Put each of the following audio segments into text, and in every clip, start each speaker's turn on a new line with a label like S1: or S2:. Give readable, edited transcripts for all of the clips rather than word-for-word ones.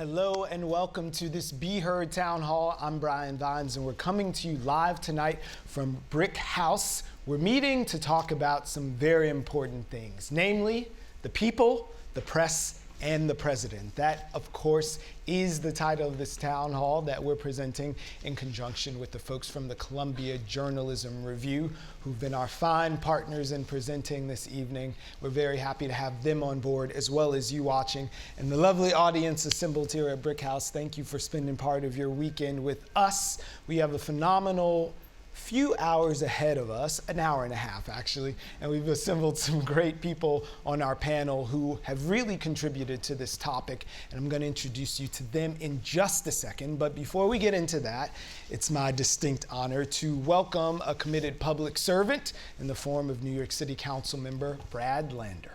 S1: Hello and welcome to this Be Heard Town Hall. I'm Brian Vines and we're coming to you live tonight from BRIC House. We're meeting to talk about some very important things, namely the people, the press, and the president. That, of course, is the title of this town hall that we're presenting in conjunction with the folks from the Columbia Journalism Review, who've been our fine partners in presenting this evening. We're very happy to have them on board, as well as you watching. And the lovely audience assembled here at BRIC House, thank you for spending part of your weekend with us. We have a phenomenal few hours ahead of us, an hour and a half actually, and we've assembled some great people on our panel who have really contributed to this topic, and I'm going to introduce you to them in just a second. But before we get into that, it's my distinct honor to welcome a committed public servant in the form of New York City Council member Brad Lander.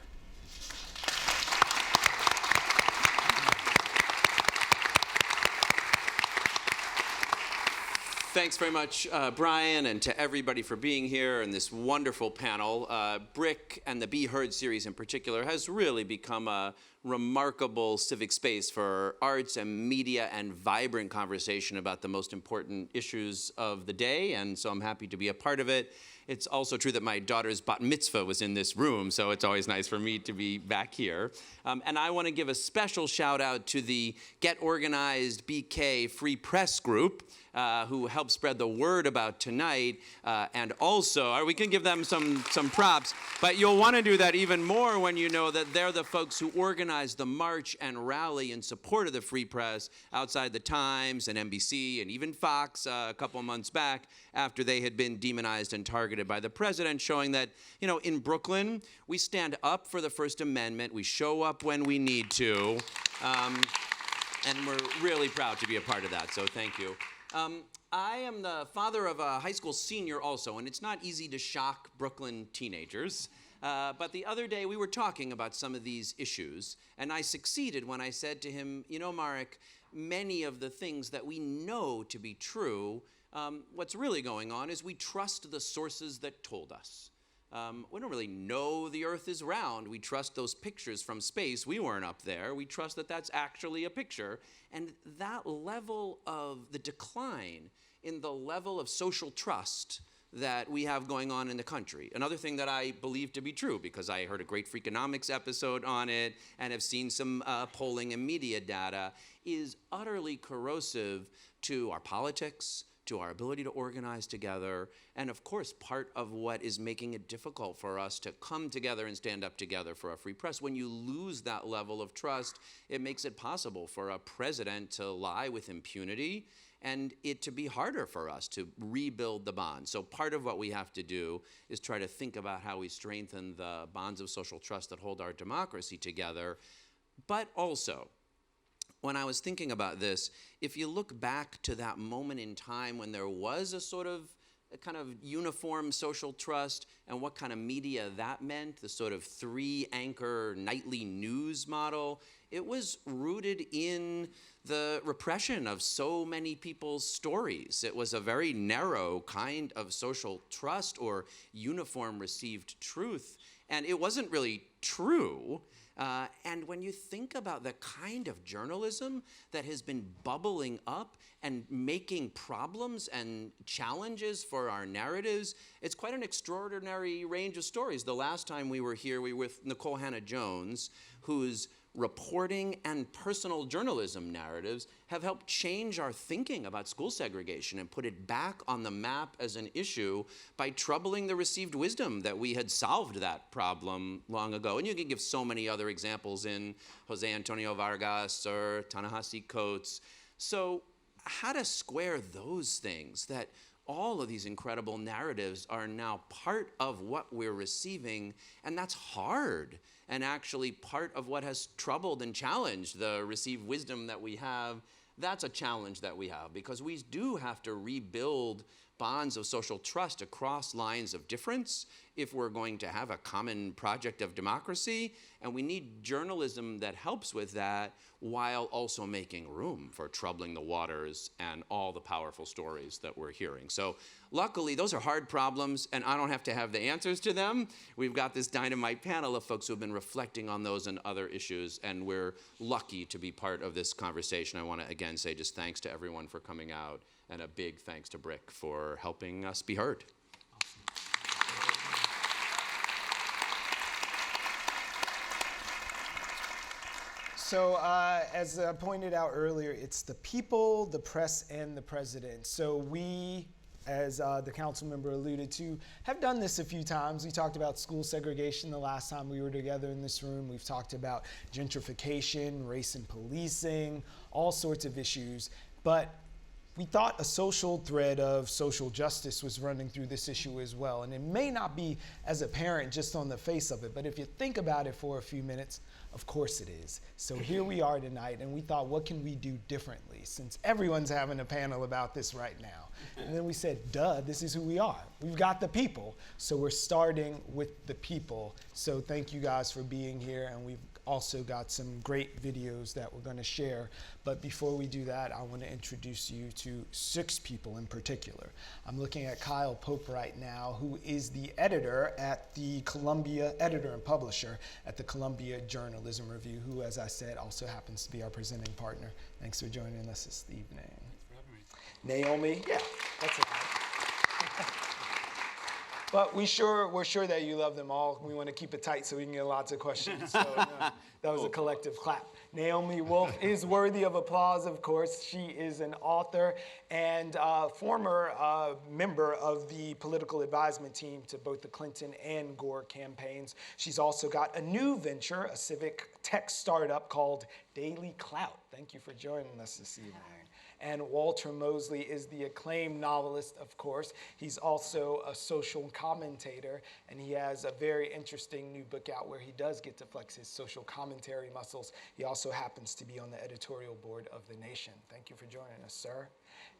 S2: Thanks very much, Brian, and to everybody for being here in this wonderful panel. BRIC and the Be Heard series in particular has really become a remarkable civic space for arts and media and vibrant conversation about the most important issues of the day, and so I'm happy to be a part of it. It's also true that my daughter's bat mitzvah was in this room, so it's always nice for me to be back here. And I want to give a special shout out to the Get Organized BK Free Press Group, who helped spread the word about tonight, and also, we can give them some props, but you'll want to do that even more when you know that they're the folks who organized the march and rally in support of the free press outside the Times and NBC and even Fox a couple months back after they had been demonized and targeted by the president, showing that, you know, in Brooklyn, we stand up for the First Amendment, we show up when we need to, and we're really proud to be a part of that, so thank you. I am the father of a high school senior also, and it's not easy to shock Brooklyn teenagers. But the other day we were talking about some of these issues, and I succeeded when I said to him, you know, Marek, many of the things that we know to be true, what's really going on is we trust the sources that told us. We don't really know the Earth is round. We trust those pictures from space. We weren't up there. We trust that that's actually a picture. And that level of the decline in the level of social trust that we have going on in the country. Another thing that I believe to be true, because I heard a great Freakonomics episode on it and have seen some polling and media data, is utterly corrosive to our politics, to our ability to organize together, and of course, part of what is making it difficult for us to come together and stand up together for a free press. When you lose that level of trust, it makes it possible for a president to lie with impunity and it to be harder for us to rebuild the bonds. So part of what we have to do is try to think about how we strengthen the bonds of social trust that hold our democracy together, but also, when I was thinking about this, if you look back to that moment in time when there was a kind of uniform social trust and what kind of media that meant, the sort of three-anchor nightly news model, it was rooted in the repression of so many people's stories. It was a very narrow kind of social trust or uniform received truth, and it wasn't really true. And when you think about the kind of journalism that has been bubbling up and making problems and challenges for our narratives, it's quite an extraordinary range of stories. The last time we were here, we were with Nicole Hannah-Jones, whose reporting and personal journalism narratives have helped change our thinking about school segregation and put it back on the map as an issue by troubling the received wisdom that we had solved that problem long ago. And you can give so many other examples in Jose Antonio Vargas or Ta-Nehisi Coates. So how to square those things, that all of these incredible narratives are now part of what we're receiving, and that's hard. And actually part of what has troubled and challenged the received wisdom that we have, that's a challenge that we have, because we do have to rebuild bonds of social trust across lines of difference if we're going to have a common project of democracy. And we need journalism that helps with that while also making room for troubling the waters and all the powerful stories that we're hearing. So luckily, those are hard problems, and I don't have to have the answers to them. We've got this dynamite panel of folks who have been reflecting on those and other issues, and we're lucky to be part of this conversation. I want to again say just thanks to everyone for coming out, and a big thanks to BRIC for helping us be heard.
S1: So as I pointed out earlier, it's the people, the press, and the president. So we, as the council member alluded to, have done this a few times. We talked about school segregation the last time we were together in this room. We've talked about gentrification, race and policing, all sorts of issues. But we thought a social thread of social justice was running through this issue as well. And it may not be as apparent just on the face of it, but if you think about it for a few minutes, of course it is. So here we are tonight, and we thought, what can we do differently since everyone's having a panel about this right now? And then we said, duh, this is who we are. We've got the people, so we're starting with the people. So thank you guys for being here, and we've also got some great videos that we're going to share. But before we do that, I want to introduce you to 6 people in particular. I'm looking at Kyle Pope right now, who is the editor at the Columbia, editor and publisher at the Columbia Journalism Review, who, as I said, also happens to be our presenting partner. Thanks for joining us this evening.
S3: Thanks for having me.
S1: Naomi, yeah, that's okay. But we're sure that you love them all. We want to keep it tight so we can get lots of questions. So that was a collective clap. Naomi Wolf is worthy of applause, of course. She is an author and former member of the political advisement team to both the Clinton and Gore campaigns. She's also got a new venture, a civic tech startup called Daily Clout. Thank you for joining us this evening. And Walter Mosley is the acclaimed novelist, of course. He's also a social commentator, and he has a very interesting new book out where he does get to flex his social commentary muscles. He also happens to be on the editorial board of The Nation. Thank you for joining us, sir.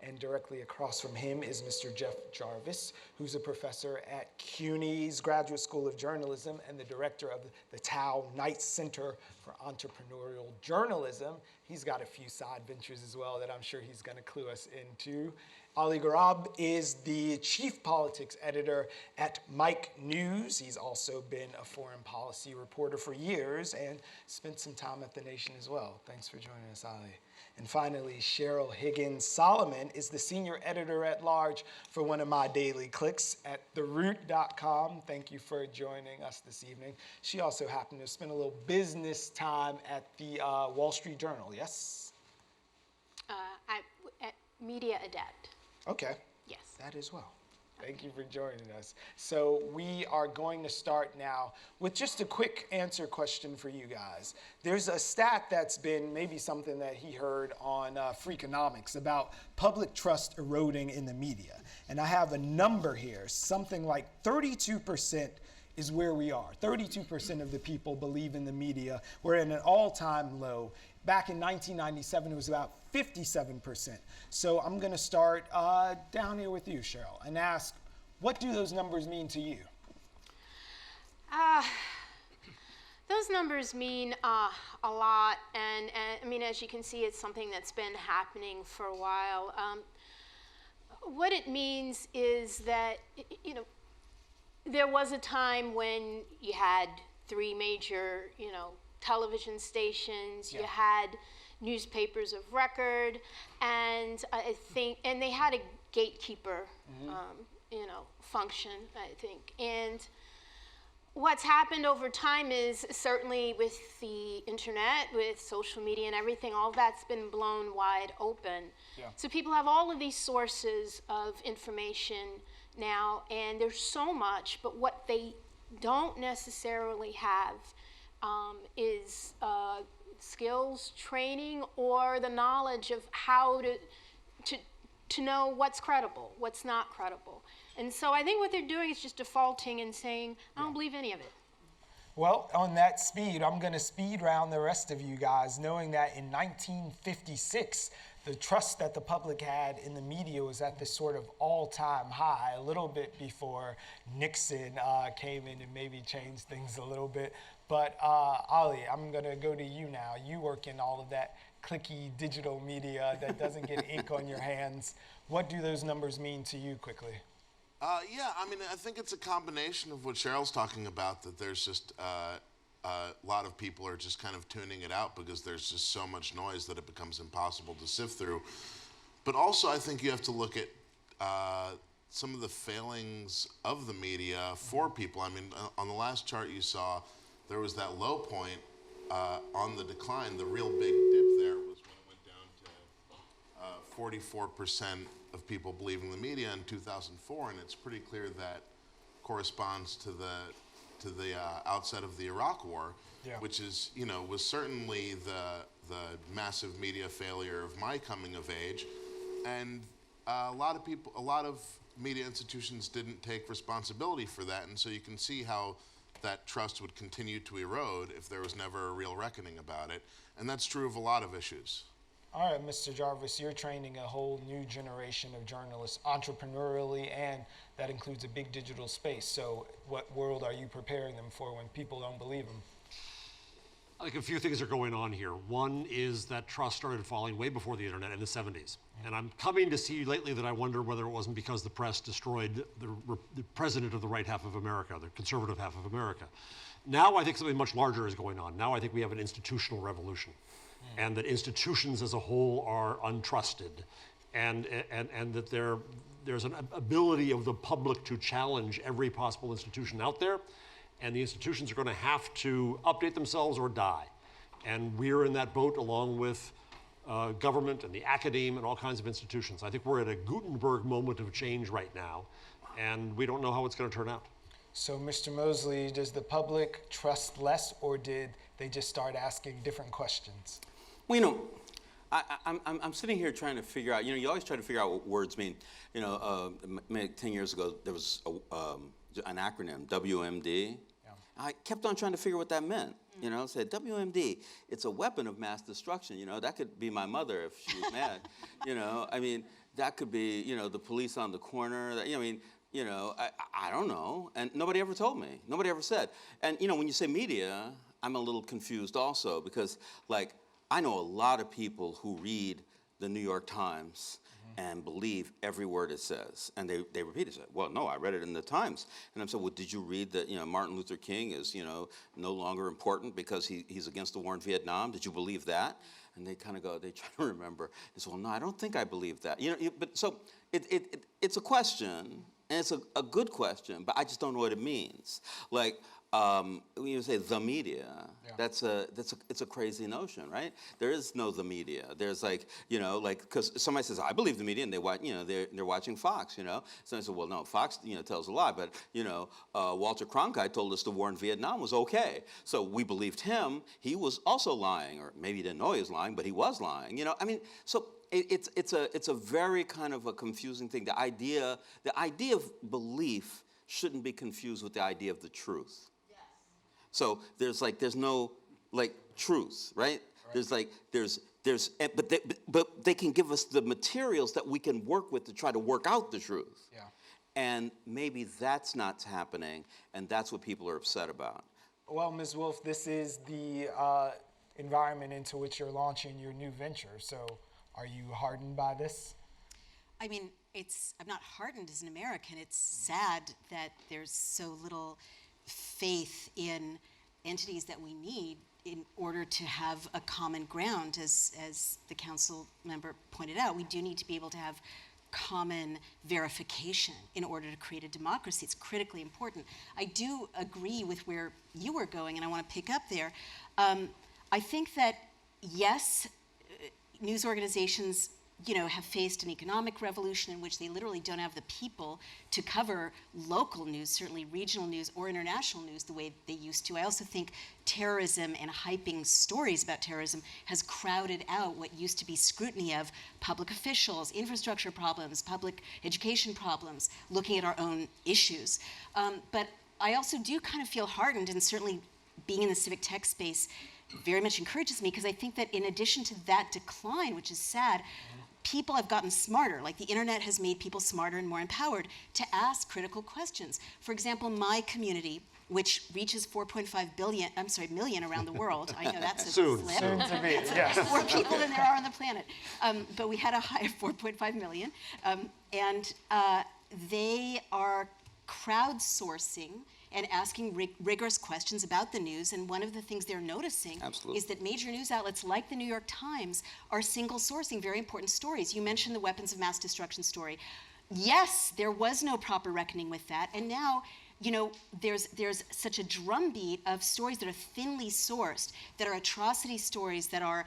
S1: And directly across from him is Mr. Jeff Jarvis, who's a professor at CUNY's Graduate School of Journalism and the director of the Tao Knight Center for Entrepreneurial Journalism. He's got a few side ventures as well that I'm sure he's going to clue us into. Ali Gharib is the chief politics editor at Mike News. He's also been a foreign policy reporter for years and spent some time at The Nation as well. Thanks for joining us, Ali. And finally, Sheryl Huggins Salomon is the senior editor-at-large for one of my daily clicks at theroot.com. Thank you for joining us this evening. She also happened to spend a little business time at the Wall Street Journal, yes?
S4: At Media Adept.
S1: Okay.
S4: Yes.
S1: That as well. Thank you for joining us. So we are going to start now with just a quick answer question for you guys. There's a stat that's been maybe something that he heard on Freakonomics about public trust eroding in the media. And I have a number here, something like 32% is where we are. 32% of the people believe in the media. We're at an all-time low. Back in 1997, it was about 57%. So I'm going to start down here with you, Sheryl, and ask, what do those numbers mean to you?
S4: Those numbers mean a lot, and I mean, as you can see, it's something that's been happening for a while. What it means is that, you know, there was a time when you had 3 major, television stations, you had newspapers of record, and I think, and they had a gatekeeper, function, I think. And what's happened over time is certainly with the internet, with social media and everything, all that's been blown wide open. Yeah. So people have all of these sources of information now, and there's so much, but what they don't necessarily have is skills, training, or the knowledge of how to know what's credible, what's not credible. And so I think what they're doing is just defaulting and saying, I don't believe any of it.
S1: Well, on that speed, I'm going to speed round the rest of you guys, knowing that in 1956, the trust that the public had in the media was at this sort of all-time high, a little bit before Nixon came in and maybe changed things a little bit. But Ali, I'm gonna go to you now. You work in all of that clicky digital media that doesn't get ink on your hands. What do those numbers mean to you quickly?
S5: Yeah, I mean, I think it's a combination of what Sheryl's talking about, that there's just a lot of people are just kind of tuning it out because there's just so much noise that it becomes impossible to sift through. But also, I think you have to look at some of the failings of the media for people. I mean, on the last chart you saw, there was that low point on the decline. The real big dip there was when it went down to 44% of people believing the media in 2004, and it's pretty clear that corresponds to the outset of the Iraq War, which is, was certainly the massive media failure of my coming of age. And a lot of media institutions didn't take responsibility for that. And so you can see how that trust would continue to erode if there was never a real reckoning about it. And that's true of a lot of issues.
S1: All right, Mr. Jarvis, you're training a whole new generation of journalists entrepreneurially, and that includes a big digital space. So what world are you preparing them for when people don't believe them?
S6: I think a few things are going on here. One is that trust started falling way before the internet in the 70s. And I'm coming to see lately that I wonder whether it wasn't because the press destroyed the president of the right half of America, the conservative half of America. Now I think something much larger is going on. Now I think we have an institutional revolution. And that institutions as a whole are untrusted, and that there's an ability of the public to challenge every possible institution out there, and the institutions are going to have to update themselves or die. And we're in that boat along with government and the academe and all kinds of institutions. I think we're at a Gutenberg moment of change right now, and we don't know how it's going to turn out.
S1: So, Mr. Mosley, does the public trust less, or did they just start asking different questions?
S3: Well, I'm sitting here trying to figure out, you always try to figure out what words mean. 10 years ago, there was an acronym, WMD. Yeah. I kept on trying to figure what that meant. Said WMD, it's a weapon of mass destruction. That could be my mother if she was mad. That could be, the police on the corner. I don't know. And nobody ever told me. Nobody ever said. And, when you say media, I'm a little confused also because, I know a lot of people who read the New York Times and believe every word it says. And they repeat it. Say, well, no, I read it in the Times. And I'm saying, well, did you read that, Martin Luther King is, no longer important because he's against the war in Vietnam? Did you believe that? And they kind of go, they try to remember. They say, well, no, I don't think I believe that. But so it's a question, and it's a good question, but I just don't know what it means. When you say the media, it's a crazy notion, right? There is no the media. There's because somebody says I believe the media, and they watch, they're watching Fox, Somebody says, well, no, Fox, tells a lie, but Walter Cronkite told us the war in Vietnam was okay, so we believed him. He was also lying, or maybe he didn't know he was lying, but he was lying. So. It's a very kind of a confusing thing. The idea of belief shouldn't be confused with the idea of the truth. Yes. So there's no truth, right? But they can give us the materials that we can work with to try to work out the truth. Yeah. And maybe that's not happening, and that's what people are upset about.
S1: Well, Ms. Wolf, this is the environment into which you're launching your new venture. So are you hardened by this?
S7: I'm not hardened as an American. It's sad that there's so little faith in entities that we need in order to have a common ground. As the council member pointed out, we do need to be able to have common verification in order to create a democracy. It's critically important. I do agree with where you were going, and I want to pick up there. I think that, yes, news organizations, have faced an economic revolution in which they literally don't have the people to cover local news, certainly regional news or international news, the way they used to. I also think terrorism and hyping stories about terrorism has crowded out what used to be scrutiny of public officials, infrastructure problems, public education problems, looking at our own issues. But I also do kind of feel hardened, and certainly being in the civic tech space very much encourages me, because I think that in addition to that decline, which is sad, people have gotten smarter. Like, the internet has made people smarter and more empowered to ask critical questions. For example, my community, which reaches 4.5 million around the world. I know that's a
S6: Soon.
S7: slip.
S1: Soon to be, yes.
S7: More people than there are on the planet. But we had a high of 4.5 million. And they are crowdsourcing and asking rigorous questions about the news. And one of the things they're noticing is that major news outlets like the New York Times are single sourcing very important stories. You mentioned the weapons of mass destruction story. Yes, there was no proper reckoning with that. And now, you know, there's such a drumbeat of stories that are thinly sourced, that are atrocity stories, that are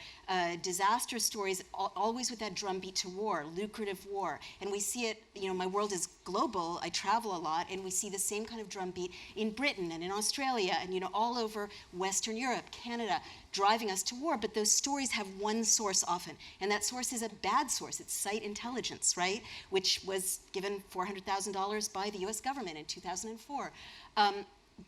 S7: disaster stories, always with that drumbeat to war, lucrative war. And we see it, you know, my world is global, I travel a lot, and we see the same kind of drumbeat in Britain and in Australia and, you know, all over Western Europe, Canada, driving us to war. But those stories have one source often, and that source is a bad source. It's site intelligence, right? Which was given $400,000 by the US government in 2004.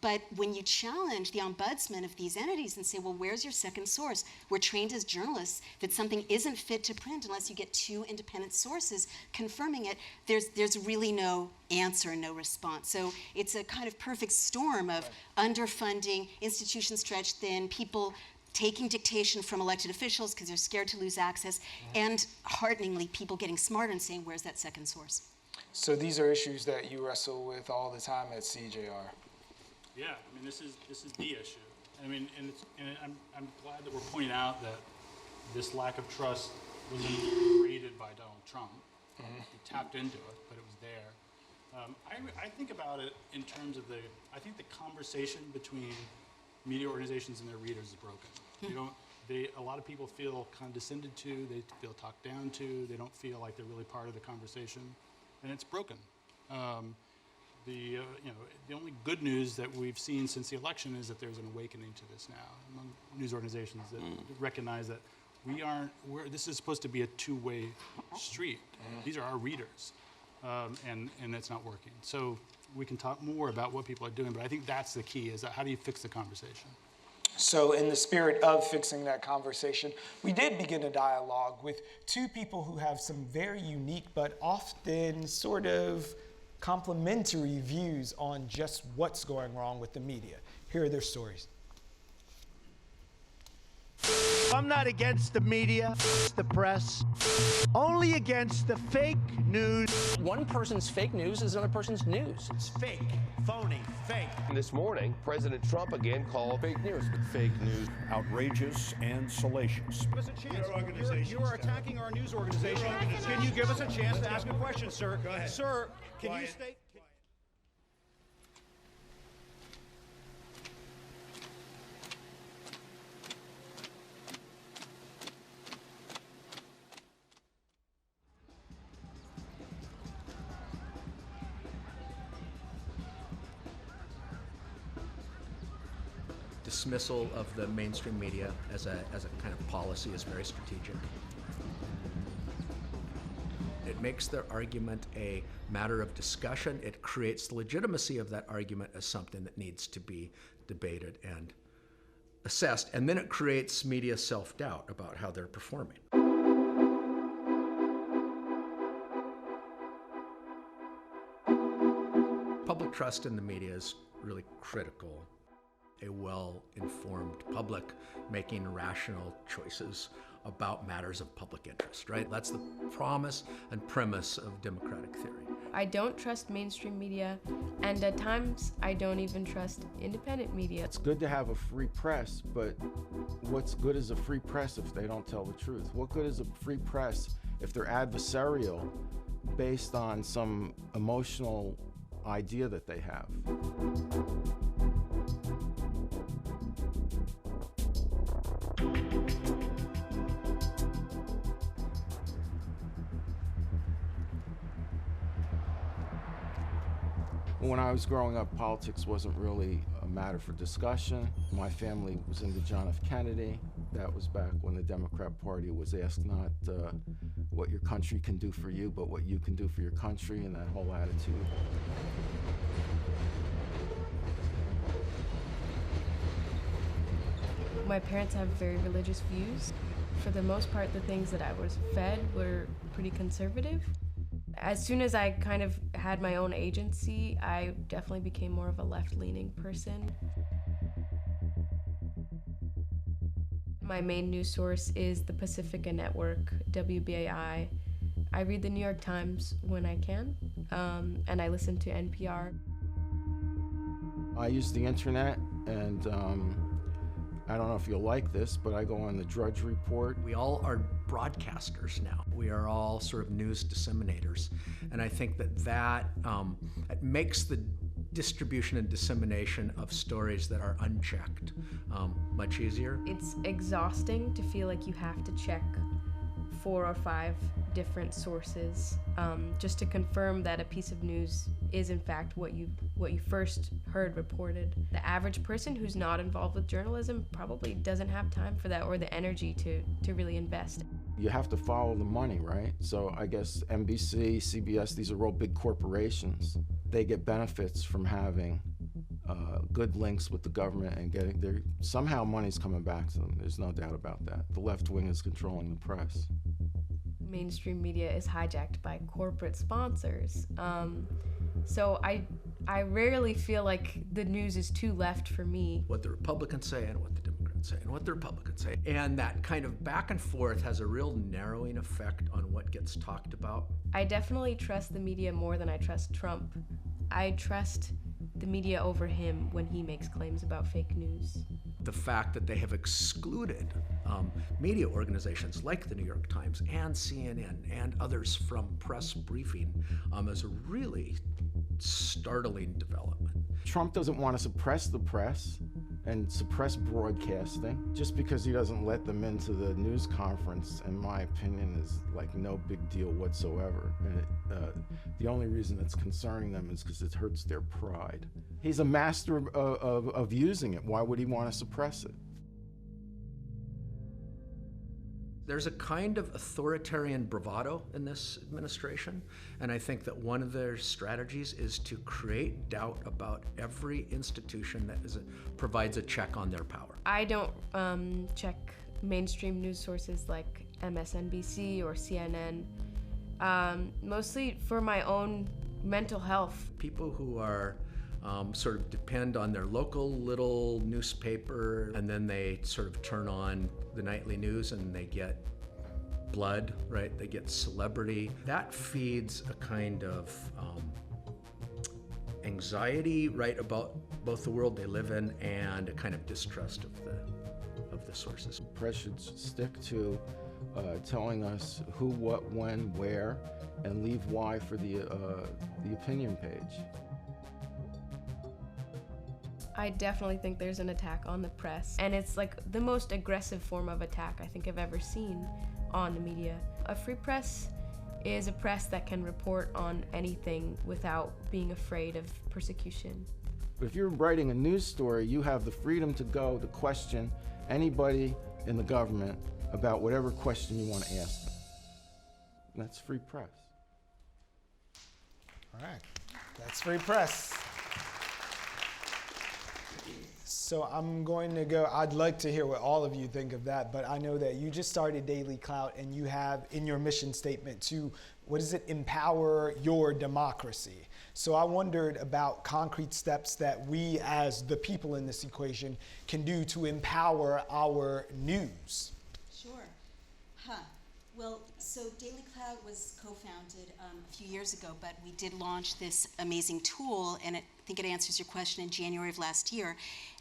S7: But when you challenge the ombudsman of these entities and say, well, where's your second source? We're trained as journalists that something isn't fit to print unless you get two independent sources confirming it. There's really no answer, no response. So it's a kind of perfect storm of underfunding, institutions stretched thin, people taking dictation from elected officials because they're scared to lose access, and hearteningly, people getting smarter and saying, where's that second source?
S1: So these are issues that you wrestle with all the time at CJR.
S8: Yeah, I mean, this is the issue. I mean, and I'm glad that we're pointing out that this lack of trust wasn't created by Donald Trump. He tapped into it, but it was there. I think about it in terms of I think the conversation between media organizations and their readers is broken. A lot of people feel condescended to, they feel talked down to, they don't feel like they're really part of the conversation, and it's broken. The only good news that we've seen since the election is that there's an awakening to this now among news organizations that recognize that this is supposed to be a two-way street. These are our readers, and it's not working. So we can talk more about what people are doing, but I think that's the key, is that how do you fix the conversation?
S1: So in the spirit of fixing that conversation, we did begin a dialogue with two people who have some very unique but often sort of complementary views on just what's going wrong with the media. Here are their stories.
S9: I'm not against the media, the press, only against the fake news.
S10: One person's fake news is another person's news.
S9: It's fake, phony, fake.
S11: This morning, President Trump again called fake news.
S12: Fake news, outrageous and salacious.
S9: Give us a chance. You are attacking our news organization. Can you give us a chance to ask a question, sir? Go ahead. Sir, can you state...
S10: Dismissal of the mainstream media as a kind of policy is very strategic. It makes their argument a matter of discussion. It creates the legitimacy of that argument as something that needs to be debated and assessed. And then it creates media self-doubt about how they're performing. Public trust in the media is really critical. A well-informed public making rational choices about matters of public interest, right? That's the promise and premise of democratic theory.
S13: I don't trust mainstream media, and at times I don't even trust independent media.
S14: It's good to have a free press, but what's good is a free press if they don't tell the truth? What good is a free press if they're adversarial based on some emotional idea that they have? When I was growing up, politics wasn't really a matter for discussion. My family was into John F. Kennedy. That was back when the Democrat Party was asked not what your country can do for you, but what you can do for your country, and that whole attitude.
S13: My parents have very religious views. For the most part, the things that I was fed were pretty conservative. As soon as I kind of had my own agency, I definitely became more of a left-leaning person. My main news source is the Pacifica Network, WBAI. I read the New York Times when I can, and I listen to NPR.
S14: I use the internet, and I don't know if you'll like this, but I go on the Drudge Report.
S10: We all are broadcasters now. We are all sort of news disseminators. And I think that it makes the distribution and dissemination of stories that are unchecked much easier.
S13: It's exhausting to feel like you have to check 4 or 5 different sources just to confirm that a piece of news is in fact what you first heard reported. The average person who's not involved with journalism probably doesn't have time for that or the energy to really invest.
S14: You have to follow the money, right? So I guess NBC, CBS, these are all big corporations. They get benefits from having good links with the government and getting their, somehow money's coming back to them. There's no doubt about that. The left wing is controlling the press.
S13: Mainstream media is hijacked by corporate sponsors. So I rarely feel like the news is too left for me.
S10: What the Republicans say and what the Democrats say and what the Republicans say. And that kind of back and forth has a real narrowing effect on what gets talked about.
S13: I definitely trust the media more than I trust Trump. I trust the media over him when he makes claims about fake news.
S10: The fact that they have excluded media organizations like the New York Times and CNN and others from press briefing is a really startling development.
S14: Trump doesn't want to suppress the press and suppress broadcasting. Just because he doesn't let them into the news conference, in my opinion, is like no big deal whatsoever. And the only reason it's concerning them is because it hurts their pride. He's a master of using it. Why would he want to suppress it?
S10: There's a kind of authoritarian bravado in this administration, and I think that one of their strategies is to create doubt about every institution that provides a check on their power.
S13: I don't check mainstream news sources like MSNBC or CNN, mostly for my own mental health.
S10: People who are sort of depend on their local little newspaper, and then they sort of turn on the nightly news and they get blood, right? They get celebrity. That feeds a kind of anxiety, right, about both the world they live in and a kind of distrust of the sources.
S14: Press should stick to telling us who, what, when, where, and leave why for the opinion page.
S13: I definitely think there's an attack on the press, and it's like the most aggressive form of attack I think I've ever seen on the media. A free press is a press that can report on anything without being afraid of persecution.
S14: If you're writing a news story, you have the freedom to go to question anybody in the government about whatever question you want to ask them. And that's free press.
S1: All right, that's free press. So I'm going to go, I'd like to hear what all of you think of that, but I know that you just started Daily Clout and you have in your mission statement to, what is it, empower your democracy. So I wondered about concrete steps that we as the people in this equation can do to empower our news.
S7: Sure. Well, so Daily Clout was co-founded a few years ago, but we did launch this amazing tool, and I think it answers your question in January of last year.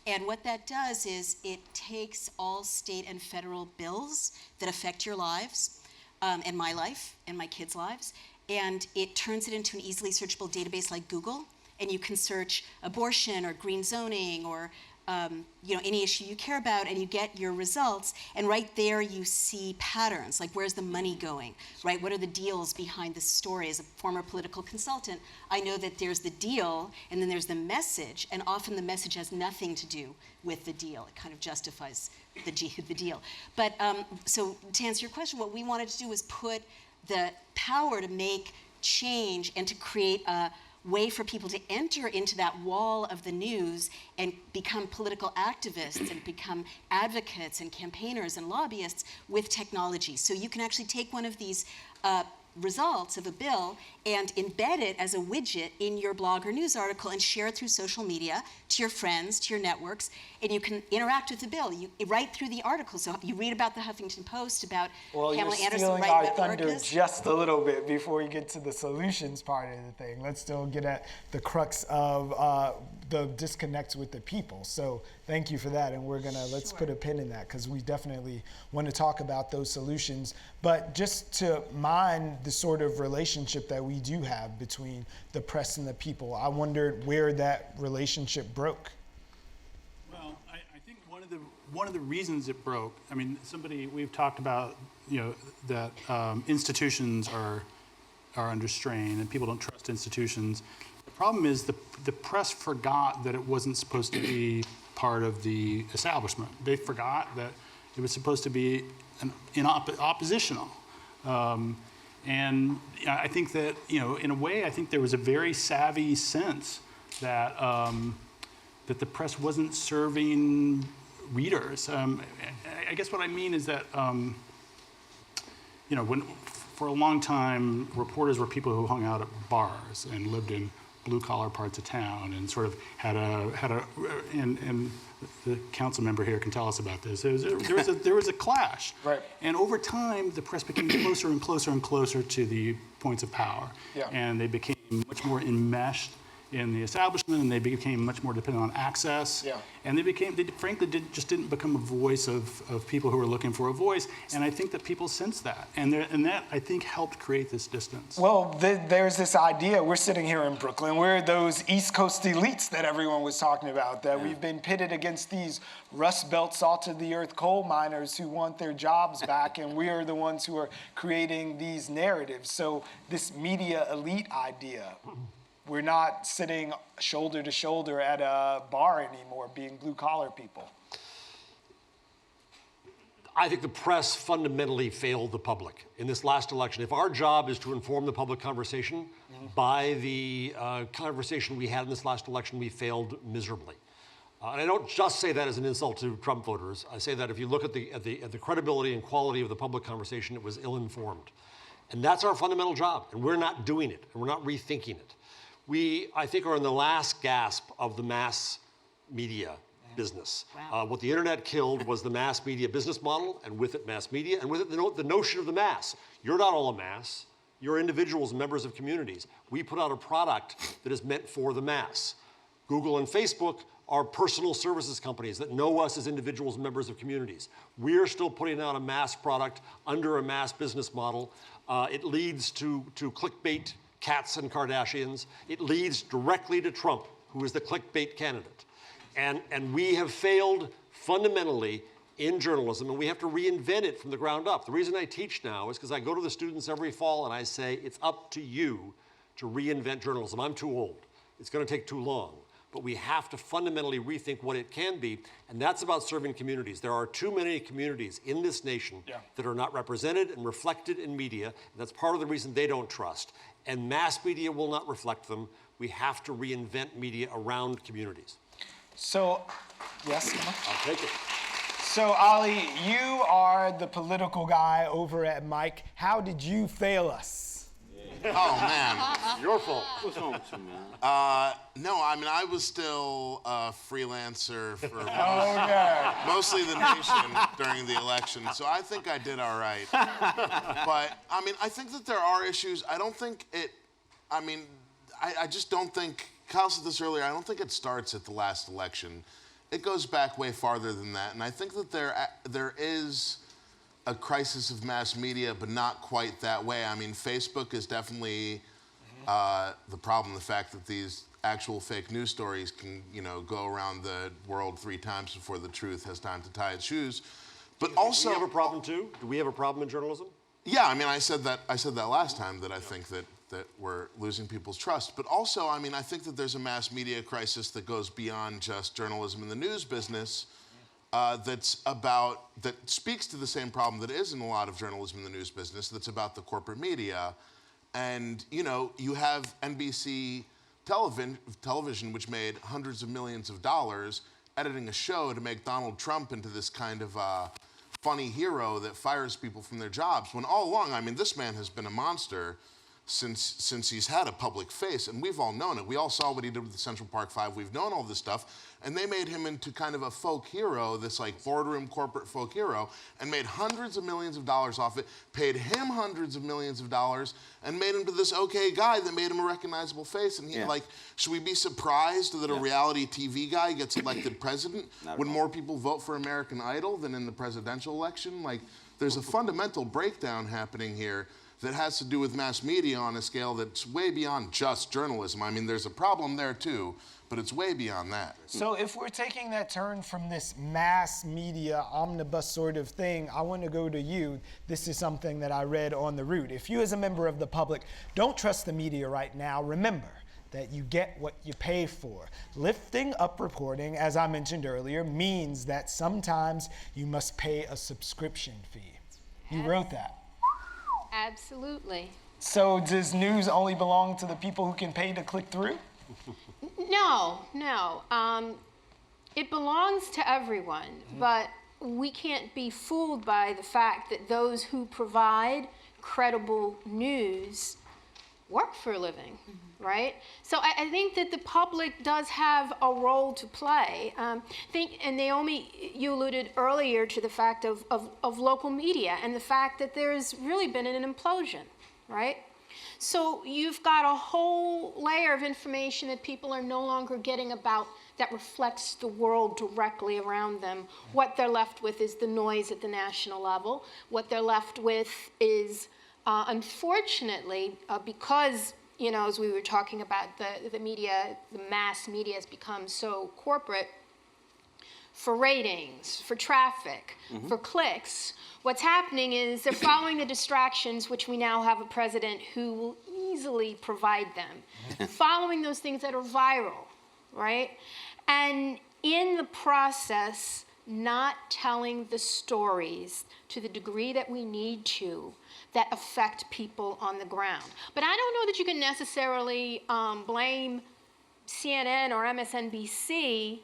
S7: And what that does is it takes all state and federal bills that affect your lives, and my life, and my kids' lives, and it turns it into an easily searchable database like Google, and you can search abortion or green zoning or any issue you care about, and you get your results, and right there you see patterns, like where's the money going, right? What are the deals behind the story? As a former political consultant, I know that there's the deal, and then there's the message, and often the message has nothing to do with the deal. It kind of justifies the deal. But so to answer your question, what we wanted to do was put the power to make change and to create way for people to enter into that wall of the news and become political activists and become advocates and campaigners and lobbyists with technology. So you can actually take one of these results of a bill and embed it as a widget in your blog or news article and share it through social media to your friends, to your networks, and you can interact with the bill. You right through the article. So you read about the Huffington Post, about Pamela Anderson
S1: You're stealing
S7: writing
S1: our
S7: about
S1: thunder
S7: orcas.
S1: just a little bit before we get to the solutions part of the thing. Let's still get at the crux of the disconnect with the people. So thank you for that, and let's put a pin in that, because we definitely want to talk about those solutions. But just to mind the sort of relationship that we do have between the press and the people, I wondered where that relationship broke.
S8: Well, I think one of the reasons it broke, I mean, we've talked about, that institutions are under strain and people don't trust institutions. The problem is the press forgot that it wasn't supposed to be part of the establishment. They forgot that it was supposed to be oppositional. And I think that, in a way, I think there was a very savvy sense that that the press wasn't serving readers. I guess what I mean is that, when for a long time, reporters were people who hung out at bars and lived in blue-collar parts of town and sort of had and the council member here can tell us about this. There was a clash.
S1: Right.
S8: And over time, the press became closer and closer and closer to the points of power. Yeah. And they became much more enmeshed in the establishment, and they became much more dependent on access. Yeah. And they frankly didn't become a voice of people who were looking for a voice. And I think that people sensed that, and that I think helped create this distance.
S1: Well, there's this idea. We're sitting here in Brooklyn. We're those East Coast elites that everyone was talking about. That we've been pitted against these Rust Belt, salt of the earth coal miners who want their jobs back, and we are the ones who are creating these narratives. So this media elite idea. We're not sitting shoulder to shoulder at a bar anymore, being blue-collar people.
S6: I think the press fundamentally failed the public in this last election. If our job is to inform the public conversation, by the conversation we had in this last election, we failed miserably. And I don't just say that as an insult to Trump voters. I say that if you look at the credibility and quality of the public conversation, it was ill-informed. And that's our fundamental job, and we're not doing it, and we're not rethinking it. We, I think, are in the last gasp of the mass media business. Wow. What the internet killed was the mass media business model, and with it mass media, and with it the notion of the mass. You're not all a mass. You're individuals, members of communities. We put out a product that is meant for the mass. Google and Facebook are personal services companies that know us as individuals, members of communities. We're still putting out a mass product under a mass business model. It leads to clickbait cats and Kardashians. It leads directly to Trump, who is the clickbait candidate. And we have failed fundamentally in journalism, and we have to reinvent it from the ground up. The reason I teach now is because I go to the students every fall and I say, it's up to you to reinvent journalism. I'm too old. It's going to take too long. But we have to fundamentally rethink what it can be, and that's about serving communities. There are too many communities in this nation that are not represented and reflected in media, and that's part of the reason they don't trust. And mass media will not reflect them. We have to reinvent media around communities.
S1: So, yes?
S6: I'll take it.
S1: So, Ali, you are the political guy over at Mike. How did you fail us?
S5: Oh, man.
S6: Your fault.
S3: What's wrong with you, man?
S5: No, I mean, I was still a freelancer for
S1: mostly
S5: the nation during the election, so I think I did all right. But, I mean, I think that there are issues. I don't think I just don't think, Kyle said this earlier, I don't think it starts at the last election. It goes back way farther than that, and I think that there is a crisis of mass media, but not quite that way. I mean, Facebook is definitely the problem. The fact that these actual fake news stories can, go around the world 3 times before the truth has time to tie its shoes. But also,
S6: do we have a problem too? Do we have a problem in journalism?
S5: Yeah, I mean, I said that last time, that I think that we're losing people's trust. But also, I mean, I think that there's a mass media crisis that goes beyond just journalism in the news business. That speaks to the same problem that is in a lot of journalism in the news business, that's about the corporate media. And, you have NBC television, which made hundreds of millions of dollars, editing a show to make Donald Trump into this kind of funny hero that fires people from their jobs, when all along, I mean, this man has been a monster since he's had a public face, and we've all known it. We all saw what he did with the Central Park Five. We've known all this stuff, and they made him into kind of a folk hero, this like boardroom corporate folk hero, and made hundreds of millions of dollars off it, paid him hundreds of millions of dollars, and made him to this okay guy that made him a recognizable face. And he, like, should we be surprised that a reality TV guy gets elected president when more people vote for American Idol than in the presidential election? Like, there's a fundamental breakdown happening here that has to do with mass media on a scale that's way beyond just journalism. I mean, there's a problem there too, but it's way beyond that.
S1: So if we're taking that turn from this mass media omnibus sort of thing, I want to go to you. This is something that I read on the route. If you as a member of the public don't trust the media right now, remember that you get what you pay for. Lifting up reporting, as I mentioned earlier, means that sometimes you must pay a subscription fee. You wrote that.
S4: Absolutely.
S1: So does news only belong to the people who can pay to click through?
S4: No. It belongs to everyone, but we can't be fooled by the fact that those who provide credible news work for a living, right? So I think that the public does have a role to play. And Naomi, you alluded earlier to the fact of local media and the fact that there's really been an implosion, right? So you've got a whole layer of information that people are no longer getting about that reflects the world directly around them. What they're left with is the noise at the national level. What they're left with is, unfortunately, because, you know, as we were talking about, the media, the mass media has become so corporate, for ratings, for traffic, for clicks, what's happening is they're following the distractions, which we now have a president who will easily provide them, following those things that are viral, right? And in the process, not telling the stories to the degree that we need to that affect people on the ground. But I don't know that you can necessarily blame CNN or MSNBC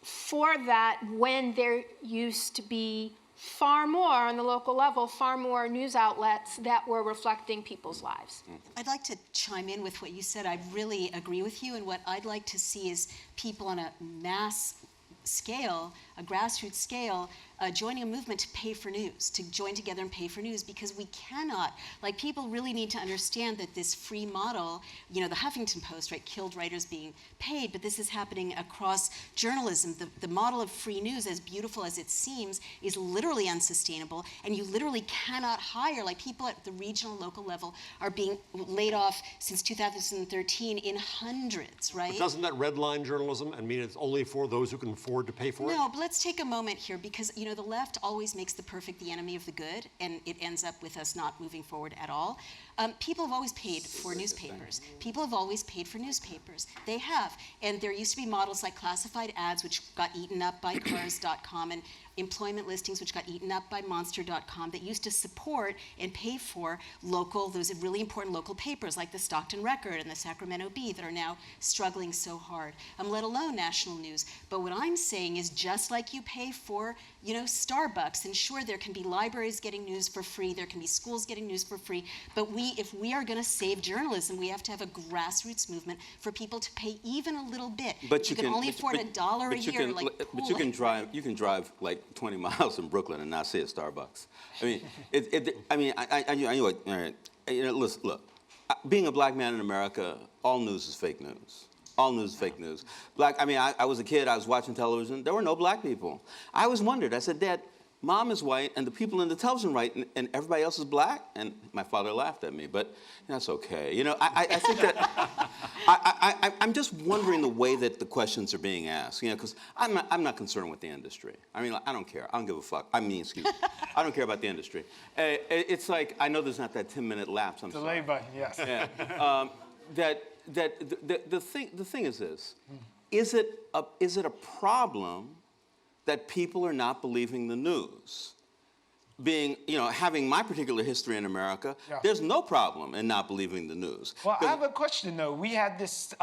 S4: for that when there used to be far more on the local level, far more news outlets that were reflecting people's lives.
S7: I'd like to chime in with what you said. I really agree with you, and what I'd like to see is people on a mass scale, a grassroots scale, joining a movement to pay for news, to join together and pay for news, because we cannot, like, people really need to understand that this free model, you know, the Huffington Post, right, killed writers being paid, but this is happening across journalism. The model of free news, as beautiful as it seems, is literally unsustainable, and you literally cannot hire, like, people at the regional, local level are being laid off since 2013 in hundreds, right?
S6: But doesn't that redline journalism and mean it's only for those who can afford to pay for it?
S7: No, but let's take a moment here, because, you know, the left always makes the perfect the enemy of the good, and it ends up with us not moving forward at all. People have always paid for newspapers. People have always paid for newspapers. They have. And there used to be models like classified ads, which got eaten up by cars.com, and employment listings, which got eaten up by monster.com, that used to support and pay for local, those really important local papers like the Stockton Record and the Sacramento Bee that are now struggling so hard, let alone national news. But what I'm saying is, just like you pay for, you know, Starbucks, and sure, there can be libraries getting news for free, there can be schools getting news for free, but if we are going to save journalism, we have to have a grassroots movement for people to pay even a little bit.
S3: But
S7: you can only afford $1 a year.
S3: But you can drive like 20 miles in Brooklyn and not see a Starbucks. I mean, listen, look, being a black man in America, all news is fake news. All news is fake news. I was a kid, I was watching television, there were no black people. I always wondered, I said, Dad, Mom is white and the people in the television are white and everybody else is black? And my father laughed at me, but that's okay. You know, I think that, I'm just wondering the way that the questions are being asked, you know, because I'm not concerned with the industry. I mean, I don't care. I don't give a fuck. I don't care about the industry. It's like, I know there's not that 10-minute lapse, I'm sorry.
S1: Delay button, yes.
S3: Yeah. The thing is this, is it a problem that people are not believing the news? being, having my particular history in America, there's no problem in not believing the news.
S1: Well, I have a question though. We had this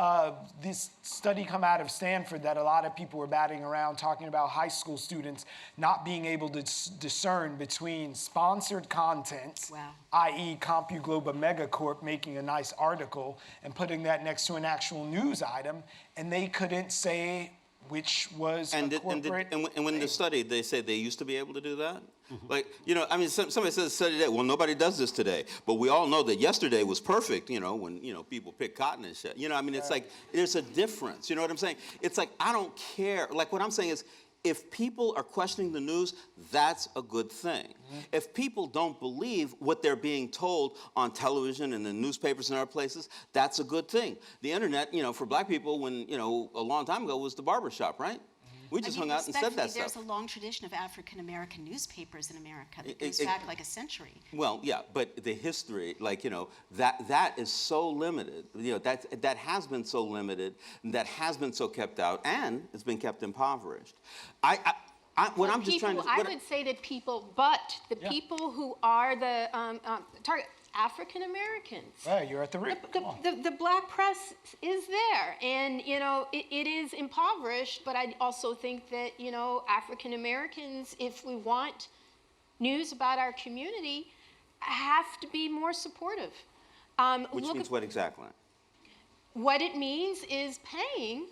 S1: study come out of Stanford that a lot of people were batting around, talking about high school students not being able to discern between sponsored content, i.e. CompuGlobe Megacorp making a nice article and putting that next to an actual news item, and they couldn't say which was corporate.
S3: And when they studied, they said they used to be able to do that? Like, somebody says study that, well, nobody does this today. But we all know that yesterday was perfect, when, people pick cotton and shit. It's like, there's a difference. You know what I'm saying? It's like, I don't care. Like, what I'm saying is, if people are questioning the news, that's a good thing. If people don't believe what they're being told on television and the newspapers and other places, that's a good thing. The internet, for black people, when, a long time ago, was the barbershop, right? We just hung out and said that stuff.
S7: There's a long tradition of African-American newspapers in America that goes back like a century.
S3: Well, yeah, but the history, that is so limited. That has been so limited, that has been so kept out, and it's been kept impoverished.
S4: I would say that people who are the target, African Americans.
S1: Right, you're at the root.
S4: The black press is there, and it is impoverished. But I also think that African Americans, if we want news about our community, have to be more supportive.
S3: Which means what exactly?
S4: What it means is paying.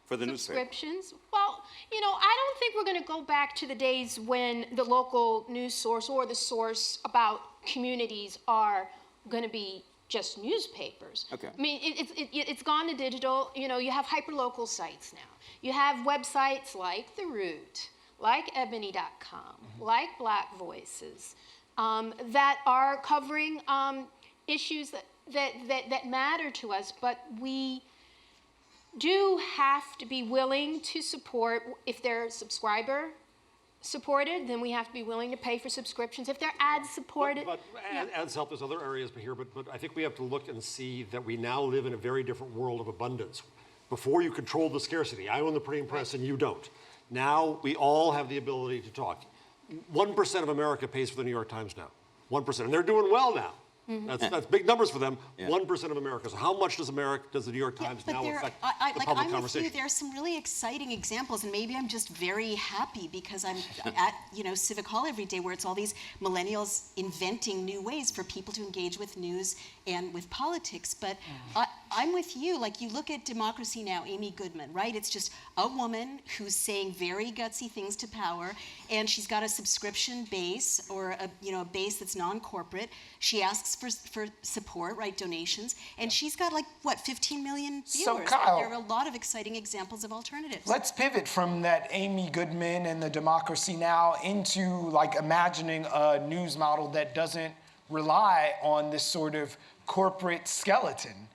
S3: For the
S4: subscriptions. Well, I don't think we're going to go back to the days when the local news source or the source about communities are going to be just newspapers.
S3: Okay.
S4: I mean, it's gone to digital. You have hyperlocal sites now. You have websites like The Root, like Ebony.com, like Black Voices, that are covering issues that matter to us, but we do have to be willing to support. If they're subscriber supported, then we have to be willing to pay for subscriptions. If they're ad supported.
S6: But ads help. There's other areas here, but I think we have to look and see that we now live in a very different world of abundance. Before, you controlled the scarcity. I own the printing press and you don't. Now we all have the ability to talk. 1% of America pays for the New York Times now. 1%, and they're doing well now. That's big numbers for them. 1% of America. So how much does the New York Times now affect the public conversation?
S7: With you, there's some really exciting examples, and maybe I'm just very happy because I'm at Civic Hall every day, where it's all these millennials inventing new ways for people to engage with news and with politics. But I'm with you. Like, you look at Democracy Now!, Amy Goodman, right? It's just a woman who's saying very gutsy things to power, and she's got a subscription base, or a base that's non-corporate. She asks for support, right, donations, and she's got 15 million viewers.
S1: So Kyle,
S7: there are a lot of exciting examples of alternatives.
S1: Let's pivot from that Amy Goodman and the Democracy Now! Into imagining a news model that doesn't rely on this sort of corporate skeleton.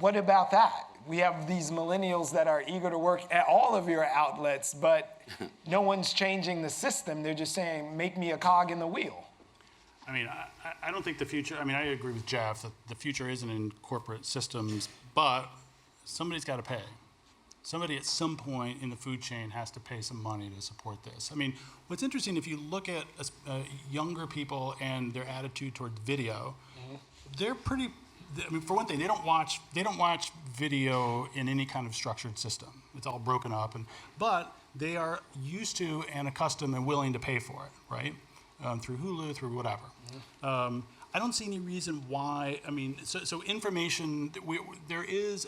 S1: What about that? We have these millennials that are eager to work at all of your outlets, but no one's changing the system. They're just saying, make me a cog in the wheel.
S8: I mean, I don't think the future, I agree with Jeff that the future isn't in corporate systems, but somebody's got to pay. Somebody at some point in the food chain has to pay some money to support this. What's interesting, if you look at younger people and their attitude toward video, they're pretty, for one thing, they don't watch video in any kind of structured system. It's all broken up, but they are used to and accustomed and willing to pay for it, right? Through Hulu, through whatever. I don't see any reason why. So information. There is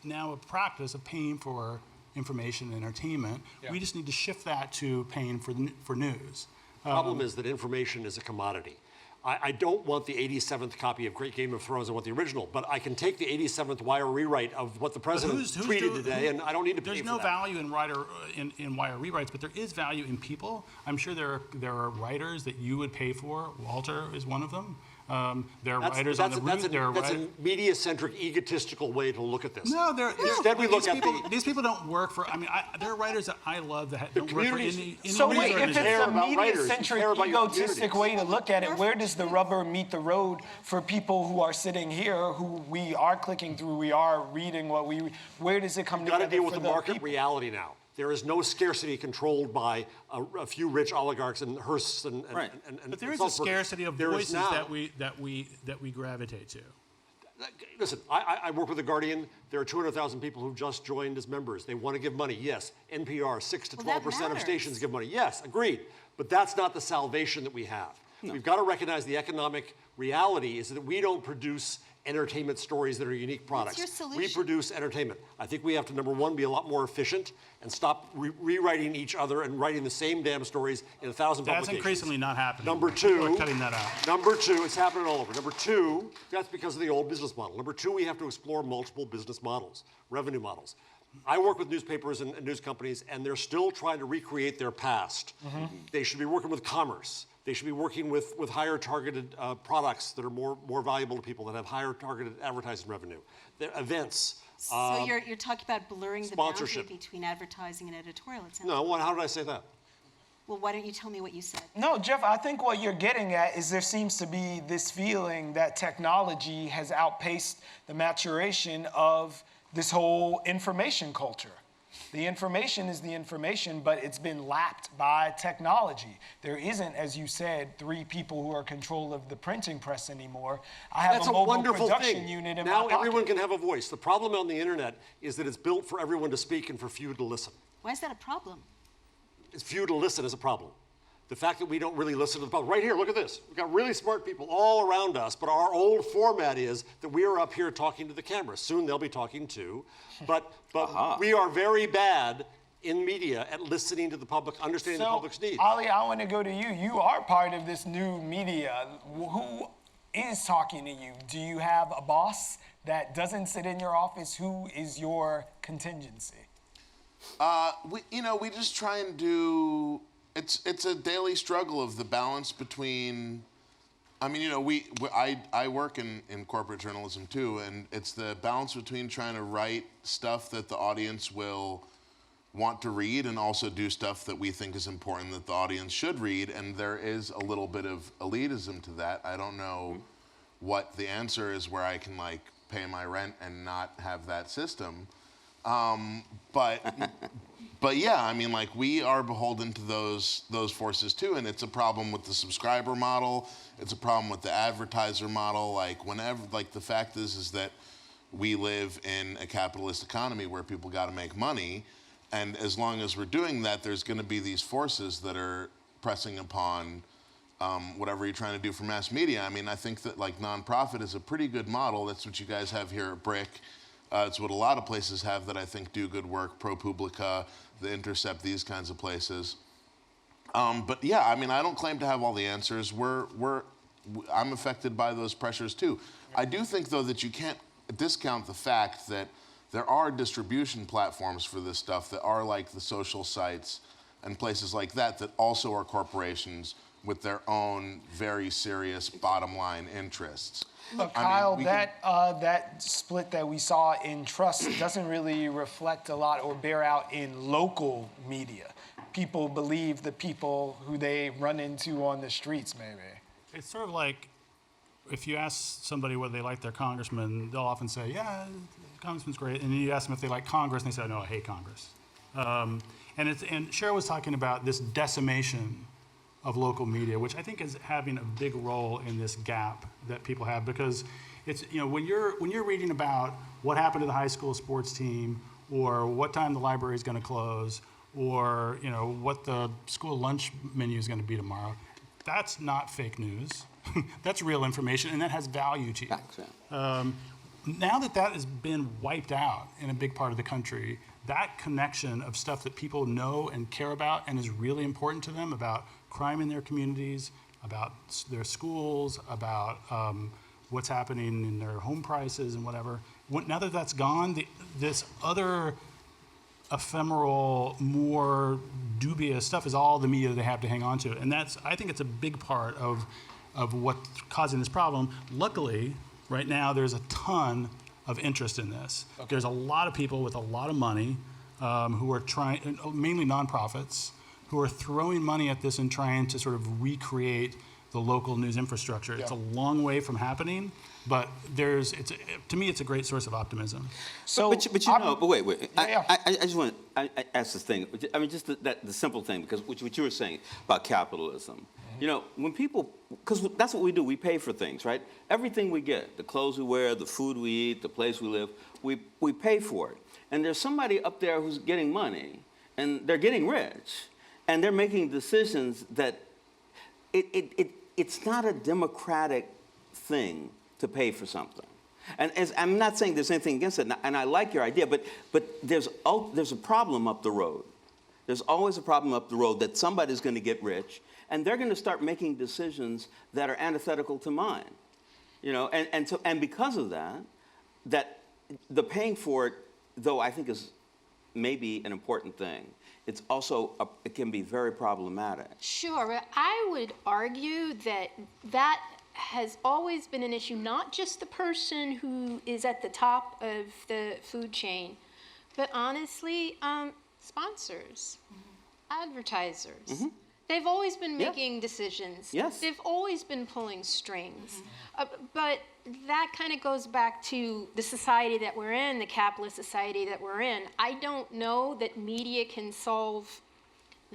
S8: now a practice of paying for information and entertainment. Yeah. We just need to shift that to paying for news.
S6: The problem is that information is a commodity. I don't want the 87th copy of Great Game of Thrones. I want the original, but I can take the 87th wire rewrite of what the president tweeted today, and I don't need to pay for that.
S8: There's no value in wire rewrites, but there is value in people. I'm sure there are writers that you would pay for. Walter is one of them. There are writers on the route.
S6: That's a media-centric, egotistical way to look at this.
S8: No,
S6: instead we look at
S8: these people don't work for. There are writers that I love that don't work for any.
S1: So wait, if it's a media-centric, egotistic way to look at it, where does the rubber meet the road for people who are sitting here, who we are clicking through, we are reading what we? Where does it come together?
S6: You've got to deal with the market reality now. There is no scarcity controlled by a few rich oligarchs and Hearsts and
S3: Right.
S6: and
S8: But there is a
S6: Sulzberger.
S8: scarcity of
S6: There is
S8: voices
S6: now-
S8: that we gravitate to.
S6: Listen, I work with The Guardian. There are 200,000 people who've just joined as members. They want to give money. Yes. NPR, 6 to 12% of
S7: matters.
S6: stations give money. Yes, agreed. But that's not the salvation that we have. We've got to recognize the economic reality is that we don't produce entertainment stories that are unique products.
S7: your
S6: We
S7: solution?
S6: produce entertainment. I think we have to, number one, be a lot more efficient and stop rewriting each other and writing the same damn stories in 1,000
S8: That's
S6: publications.
S8: increasingly not happening.
S6: Number
S8: People are
S6: two,
S8: cutting that out.
S6: Number two, it's happening all over. Number two, that's because of the old business model. Number two, we have to explore multiple business models, revenue models. I work with newspapers and news companies, and they're still trying to recreate their past. They should be working with commerce. They should be working with higher targeted products that are more valuable to people, that have higher targeted advertising revenue. Their events.
S7: So you're talking about blurring the boundary
S6: sponsorship.
S7: between advertising and editorial. It sounds
S6: No, how did I say that?
S7: Well, why don't you tell me what you said?
S1: No, Jeff, I think what you're getting at is there seems to be this feeling that technology has outpaced the maturation of this whole information culture. The information is the information, but it's been lapped by technology. There isn't, as you said, 3 people who are in control of the printing press anymore. I have
S6: That's
S1: a mobile
S6: wonderful
S1: production
S6: thing.
S1: unit in
S6: now
S1: my pocket.
S6: everyone can have a voice. The problem on the internet is that it's built for everyone to speak and for few to listen.
S7: Why is that a problem?
S6: It's few to listen is a problem. The fact that we don't really listen to the public. Right here, look at this. We've got really smart people all around us, but our old format is that we are up here talking to the camera. Soon they'll be talking too. But we are very bad in media at listening to the public, understanding the public's needs.
S1: Ali, I want to go to you. You are part of this new media. Who is talking to you? Do you have a boss that doesn't sit in your office? Who is your contingency?
S5: We just try and do. It's a daily struggle of the balance between. I mean, I work in corporate journalism too, and it's the balance between trying to write stuff that the audience will want to read and also do stuff that we think is important that the audience should read. And there is a little bit of elitism to that. I don't know what the answer is where I can pay my rent and not have that system. But yeah, I mean, we are beholden to those forces too, and it's a problem with the subscriber model. It's a problem with the advertiser model. The fact is that we live in a capitalist economy where people got to make money, and as long as we're doing that, there's going to be these forces that are pressing upon whatever you're trying to do for mass media. I mean, I think that nonprofit is a pretty good model. That's what you guys have here at BRIC. It's what a lot of places have that I think do good work. ProPublica, The Intercept, these kinds of places. But yeah, I mean, I don't claim to have all the answers. I'm affected by those pressures too. I do think though that you can't discount the fact that there are distribution platforms for this stuff that are like the social sites and places like that also are corporations with their own very serious bottom line interests.
S1: Look, Kyle, that split that we saw in trust doesn't really reflect a lot or bear out in local media. People believe the people who they run into on the streets, maybe.
S8: It's sort of like if you ask somebody whether they like their congressman, they'll often say, yeah, the congressman's great. And then you ask them if they like Congress, and they say, no, I hate Congress. And Sheryl was talking about this decimation of local media, which I think is having a big role in this gap that people have, because it's, when you're reading about what happened to the high school sports team, or what time the library is going to close, or what the school lunch menu is going to be tomorrow, that's not fake news. That's real information, and that has value to you.
S3: Facts, yeah.
S8: Now that has been wiped out in a big part of the country, that connection of stuff that people know and care about and is really important to them, about crime in their communities, about their schools, about what's happening in their home prices and whatever. Now that that's gone, this other ephemeral, more dubious stuff is all the media they have to hang on to. And I think it's a big part of what's causing this problem. Luckily, right now, there's a ton of interest in this. Okay. There's a lot of people with a lot of money who are trying, mainly nonprofits, who are throwing money at this and trying to sort of recreate the local news infrastructure. Yeah. It's a long way from happening, But to me, it's a great source of optimism.
S1: So,
S3: but wait.
S1: Yeah.
S3: I just want to ask this thing. I mean, just the simple thing, because what you were saying about capitalism. You know, when people, because that's what we do. We pay for things, right? Everything we get, the clothes we wear, the food we eat, the place we live, we pay for it. And there's somebody up there who's getting money, and they're getting rich, and they're making decisions that it's not a democratic thing to pay for something. And I'm not saying there's anything against it, and I like your idea, but there's a problem up the road. There's always a problem up the road that somebody's going to get rich, and they're going to start making decisions that are antithetical to mine. You know, and because of that the paying for it, though I think is maybe an important thing, it's also it can be very problematic.
S4: Sure, but I would argue that has always been an issue, not just the person who is at the top of the food chain, but honestly, sponsors, advertisers. They've always been making decisions.
S3: Yes.
S4: They've always been pulling strings. But that kind of goes back to the society that we're in, the capitalist society that we're in. I don't know that media can solve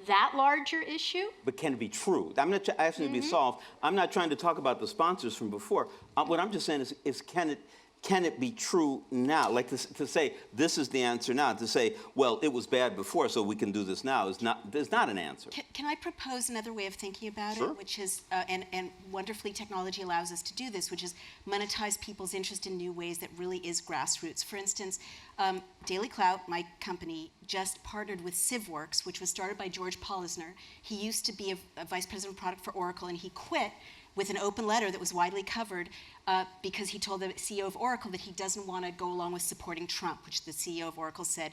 S4: that larger issue.
S3: But can it be true? I'm not asking it to be solved. I'm not trying to talk about the sponsors from before. What I'm just saying is can it be true now? Like to say this is the answer now. To say, well, it was bad before, so we can do this now is not an answer.
S7: Can I propose another way of thinking about
S3: Sure.
S7: it, which is, and wonderfully technology allows us to do this, which is monetize people's interest in new ways that really is grassroots. For instance, Daily Clout, my company, just partnered with CivWorks, which was started by George Polisner. He used to be a vice president of product for Oracle, and he quit with an open letter that was widely covered because he told the CEO of Oracle that he doesn't want to go along with supporting Trump, which the CEO of Oracle said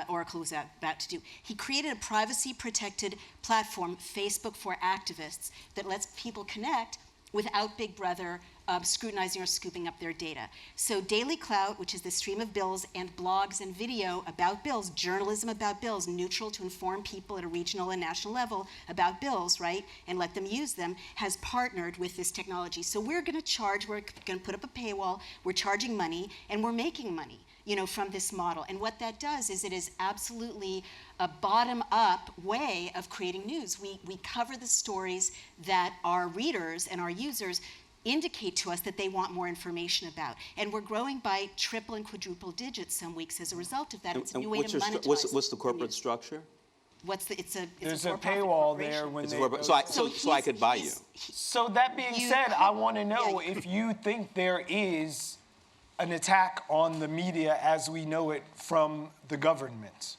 S7: Oracle was about to do. He created a privacy-protected platform, Facebook for Activists, that lets people connect without Big Brother scrutinizing or scooping up their data. So Daily Clout, which is the stream of bills and blogs and video about bills, journalism about bills, neutral to inform people at a regional and national level about bills, right, and let them use them, has partnered with this technology. So we're going to charge, we're going to put up a paywall, we're charging money, and we're making money, you know, from this model. And what that does is it is absolutely a bottom-up way of creating news. We cover the stories that our readers and our users indicate to us that they want more information about. And we're growing by triple and quadruple digits some weeks as a result of that. It's a new way to monetize.
S3: What's the corporate structure?
S1: There's a paywall there when
S3: so I could buy you.
S1: So that being said, I want to know if you think there is an attack on the media as we know it from the government.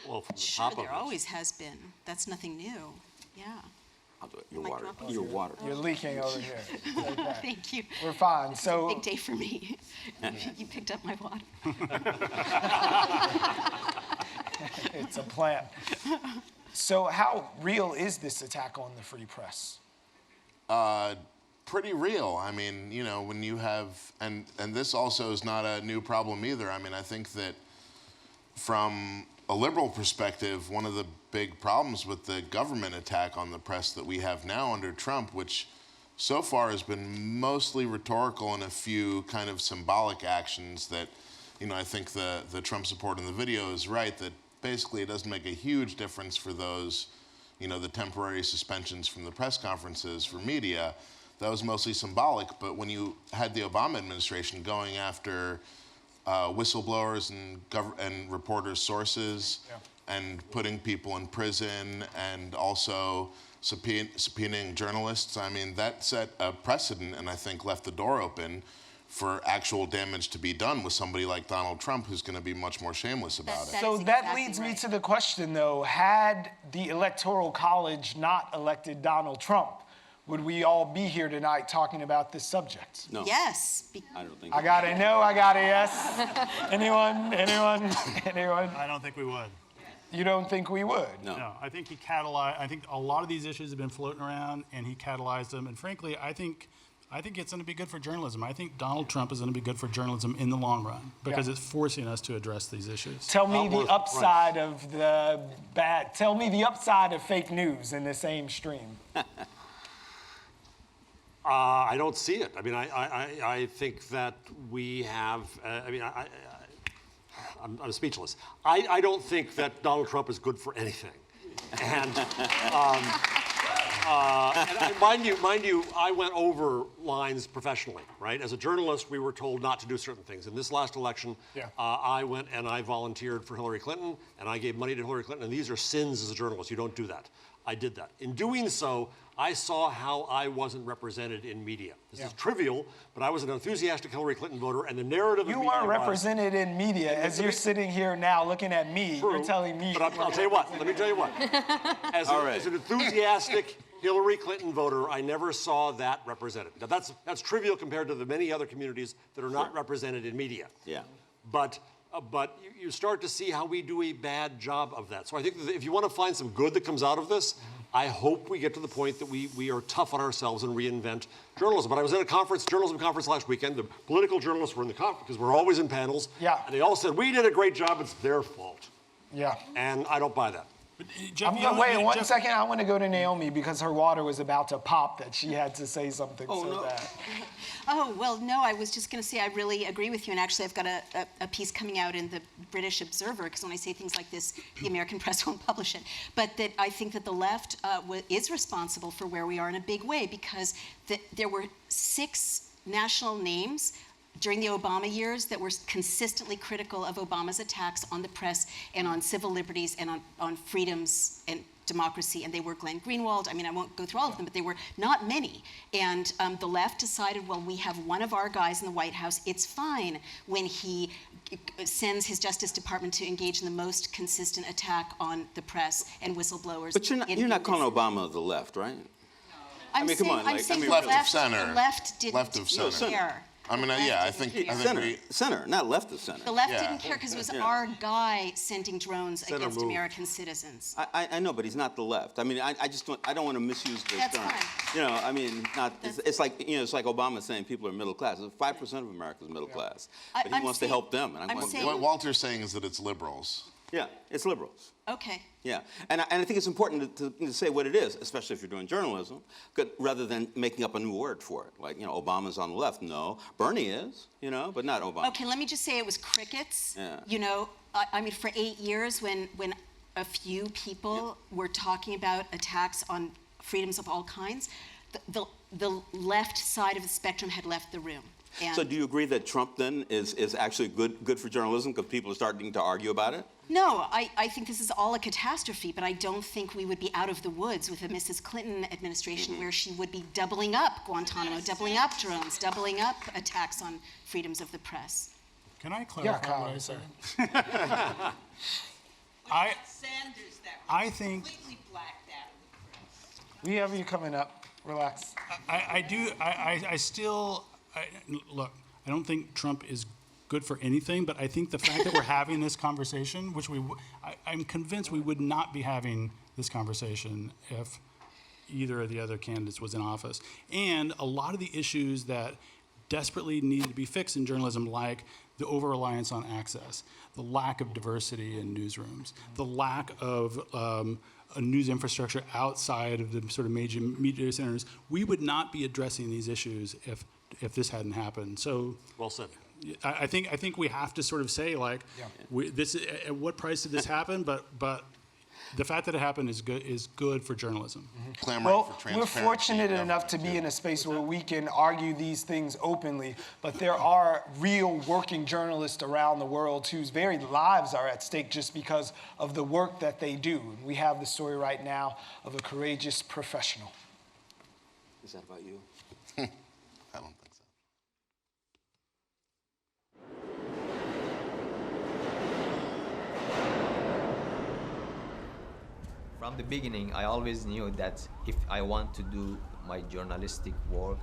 S6: Well, from the
S7: Sure,
S6: top of
S7: there
S6: it.
S7: always has been. That's nothing new. Yeah.
S3: I'll do it. Your water.
S1: You're leaking over here. Like that.
S7: Thank you.
S1: We're fine.
S7: It's
S1: So
S7: a big day for me. You picked up my water.
S1: it's a plant. So how real is this attack on the free press?
S5: Pretty real. I mean, you know, when you have, and this also is not a new problem either. I mean, I think that from a liberal perspective, one of the big problems with the government attack on the press that we have now under Trump, which so far has been mostly rhetorical and a few kind of symbolic actions that, you know, I think the Trump support in the video is right, that basically it doesn't make a huge difference for those, you know, the temporary suspensions from the press conferences for media. That was mostly symbolic, but when you had the Obama administration going after whistleblowers and reporters' sources and putting people in prison and also subpoenaing journalists, I mean, that set a precedent and I think left the door open for actual damage to be done with somebody like Donald Trump, who's going to be much more shameless about it.
S1: So that leads me to the question, though, had the Electoral College not elected Donald Trump, would we all be here tonight talking about this subject?
S3: No.
S7: Yes.
S3: I don't think
S1: I got a no, I got a yes. Anyone?
S8: I don't think we would.
S1: You don't think we would?
S8: No, I think he catalyzed. I think a lot of these issues have been floating around, and he catalyzed them. And frankly, I think it's going to be good for journalism. I think Donald Trump is going to be good for journalism in the long run because it's forcing us to address these issues.
S1: Tell me the upside of the bad. Tell me the upside of fake news in the same stream.
S6: I don't see it. I mean, I think that we have, I'm speechless. I don't think that Donald Trump is good for anything. And, and mind you, I went over lines professionally, right? As a journalist, we were told not to do certain things. In this last election, I went and I volunteered for Hillary Clinton, and I gave money to Hillary Clinton, and these are sins as a journalist. You don't do that. I did that. In doing so, I saw how I wasn't represented in media. This is trivial, but I was an enthusiastic Hillary Clinton voter, and the narrative of
S1: You
S6: media
S1: weren't represented in media. As you're sitting here now looking at me, you're telling me.
S6: But I'll tell you what. Let me tell you what. As an enthusiastic Hillary Clinton voter, I never saw that represented. Now that's trivial compared to the many other communities that are not represented in media.
S3: Yeah.
S6: But you start to see how we do a bad job of that. So I think that if you want to find some good that comes out of this, I hope we get to the point that we are tough on ourselves and reinvent journalism. But I was at a journalism conference last weekend. The political journalists were in the conference because we're always in panels.
S1: Yeah.
S6: And they all said, we did a great job, it's their fault.
S1: Yeah.
S6: And I don't buy that.
S1: Wait one second. I want to go to Naomi because her water was about to pop that she had to say something bad.
S7: Oh, well, no, I was just going to say I really agree with you. And actually, I've got a piece coming out in the British Observer, because when I say things like this, the American press won't publish it. But that I think that the left is responsible for where we are in a big way, because there were 6 national names during the Obama years that were consistently critical of Obama's attacks on the press and on civil liberties and on freedoms and democracy, and they were Glenn Greenwald. I mean, I won't go through all of them, but they were not many. And the left decided, well, we have one of our guys in the White House. It's fine when he sends his Justice Department to engage in the most consistent attack on the press and whistleblowers.
S3: But you're not calling Obama the left, right?
S7: I mean, come on. I'm saying the
S5: left of center.
S7: The left didn't
S5: Left of center.
S7: care.
S5: I mean, I think
S3: center, not left of center.
S7: The left didn't care because it was our guy sending drones against American citizens.
S3: I know, but he's not the left. I mean, I don't want to misuse this term.
S7: Fine.
S3: You know, I mean, it's like Obama saying people are middle class. 5% of America is middle class, but he wants to help them. And
S5: what Walter's saying is that it's liberals.
S3: Yeah, it's liberals.
S7: Okay.
S3: Yeah, and I think it's important to say what it is, especially if you're doing journalism, rather than making up a new word for it. Like, Obama's on the left. No, Bernie is, but not Obama.
S7: Okay, let me just say it was crickets.
S3: Yeah.
S7: I mean, for 8 years when a few people were talking about attacks on freedoms of all kinds, the left side of the spectrum had left the room.
S3: So do you agree that Trump then is actually good for journalism because people are starting to argue about it?
S7: No, I think this is all a catastrophe, but I don't think we would be out of the woods with a Mrs. Clinton administration where she would be doubling up Guantanamo, doubling up drones, doubling up attacks on freedoms of the press.
S8: Can I clarify what I said? I think
S7: completely blacked out of the press.
S1: We have you coming up. Relax.
S8: Look, I don't think Trump is good for anything, but I think the fact that we're having this conversation, which I'm convinced we would not be having this conversation if either of the other candidates was in office. And a lot of the issues that desperately need to be fixed in journalism, like the over-reliance on access, the lack of diversity in newsrooms, the lack of a news infrastructure outside of the sort of major media centers, we would not be addressing these issues if this hadn't happened. So
S6: well said.
S8: I think we have to sort of say, like, this at what price did this happen? But the fact that it happened is good for journalism.
S1: Well, we're fortunate enough to be in a space where we can argue these things openly, but there are real working journalists around the world whose very lives are at stake just because of the work that they do. And we have the story right now of a courageous professional.
S3: Is that about you?
S5: I don't think so.
S15: From the beginning, I always knew that if I want to do my journalistic work,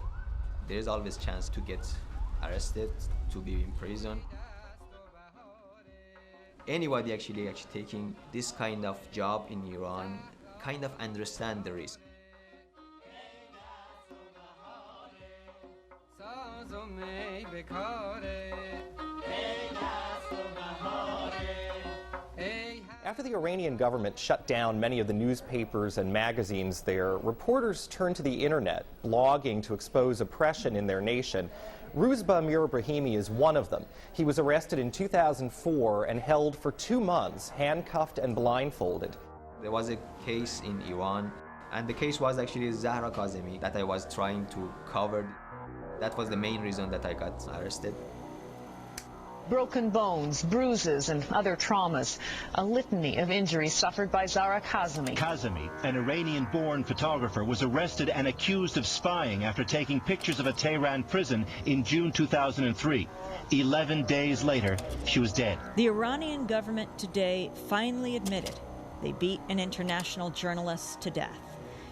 S15: there is always chance to get arrested, to be in prison. Anybody actually taking this kind of job in Iran kind of understand the risk.
S16: After the Iranian government shut down many of the newspapers and magazines there, reporters turned to the internet, blogging to expose oppression in their nation. Ruzba Amir Ibrahimi is one of them. He was arrested in 2004 and held for 2 months, handcuffed and blindfolded.
S15: There was a case in Iran, and the case was actually Zahra Kazemi that I was trying to cover. That was the main reason that I got arrested.
S17: Broken bones, bruises, and other traumas. A litany of injuries suffered by Zahra Kazemi.
S18: Kazemi, an Iranian-born photographer, was arrested and accused of spying after taking pictures of a Tehran prison in June 2003. 11 days later, she was dead.
S19: The Iranian government today finally admitted they beat an international journalist to death.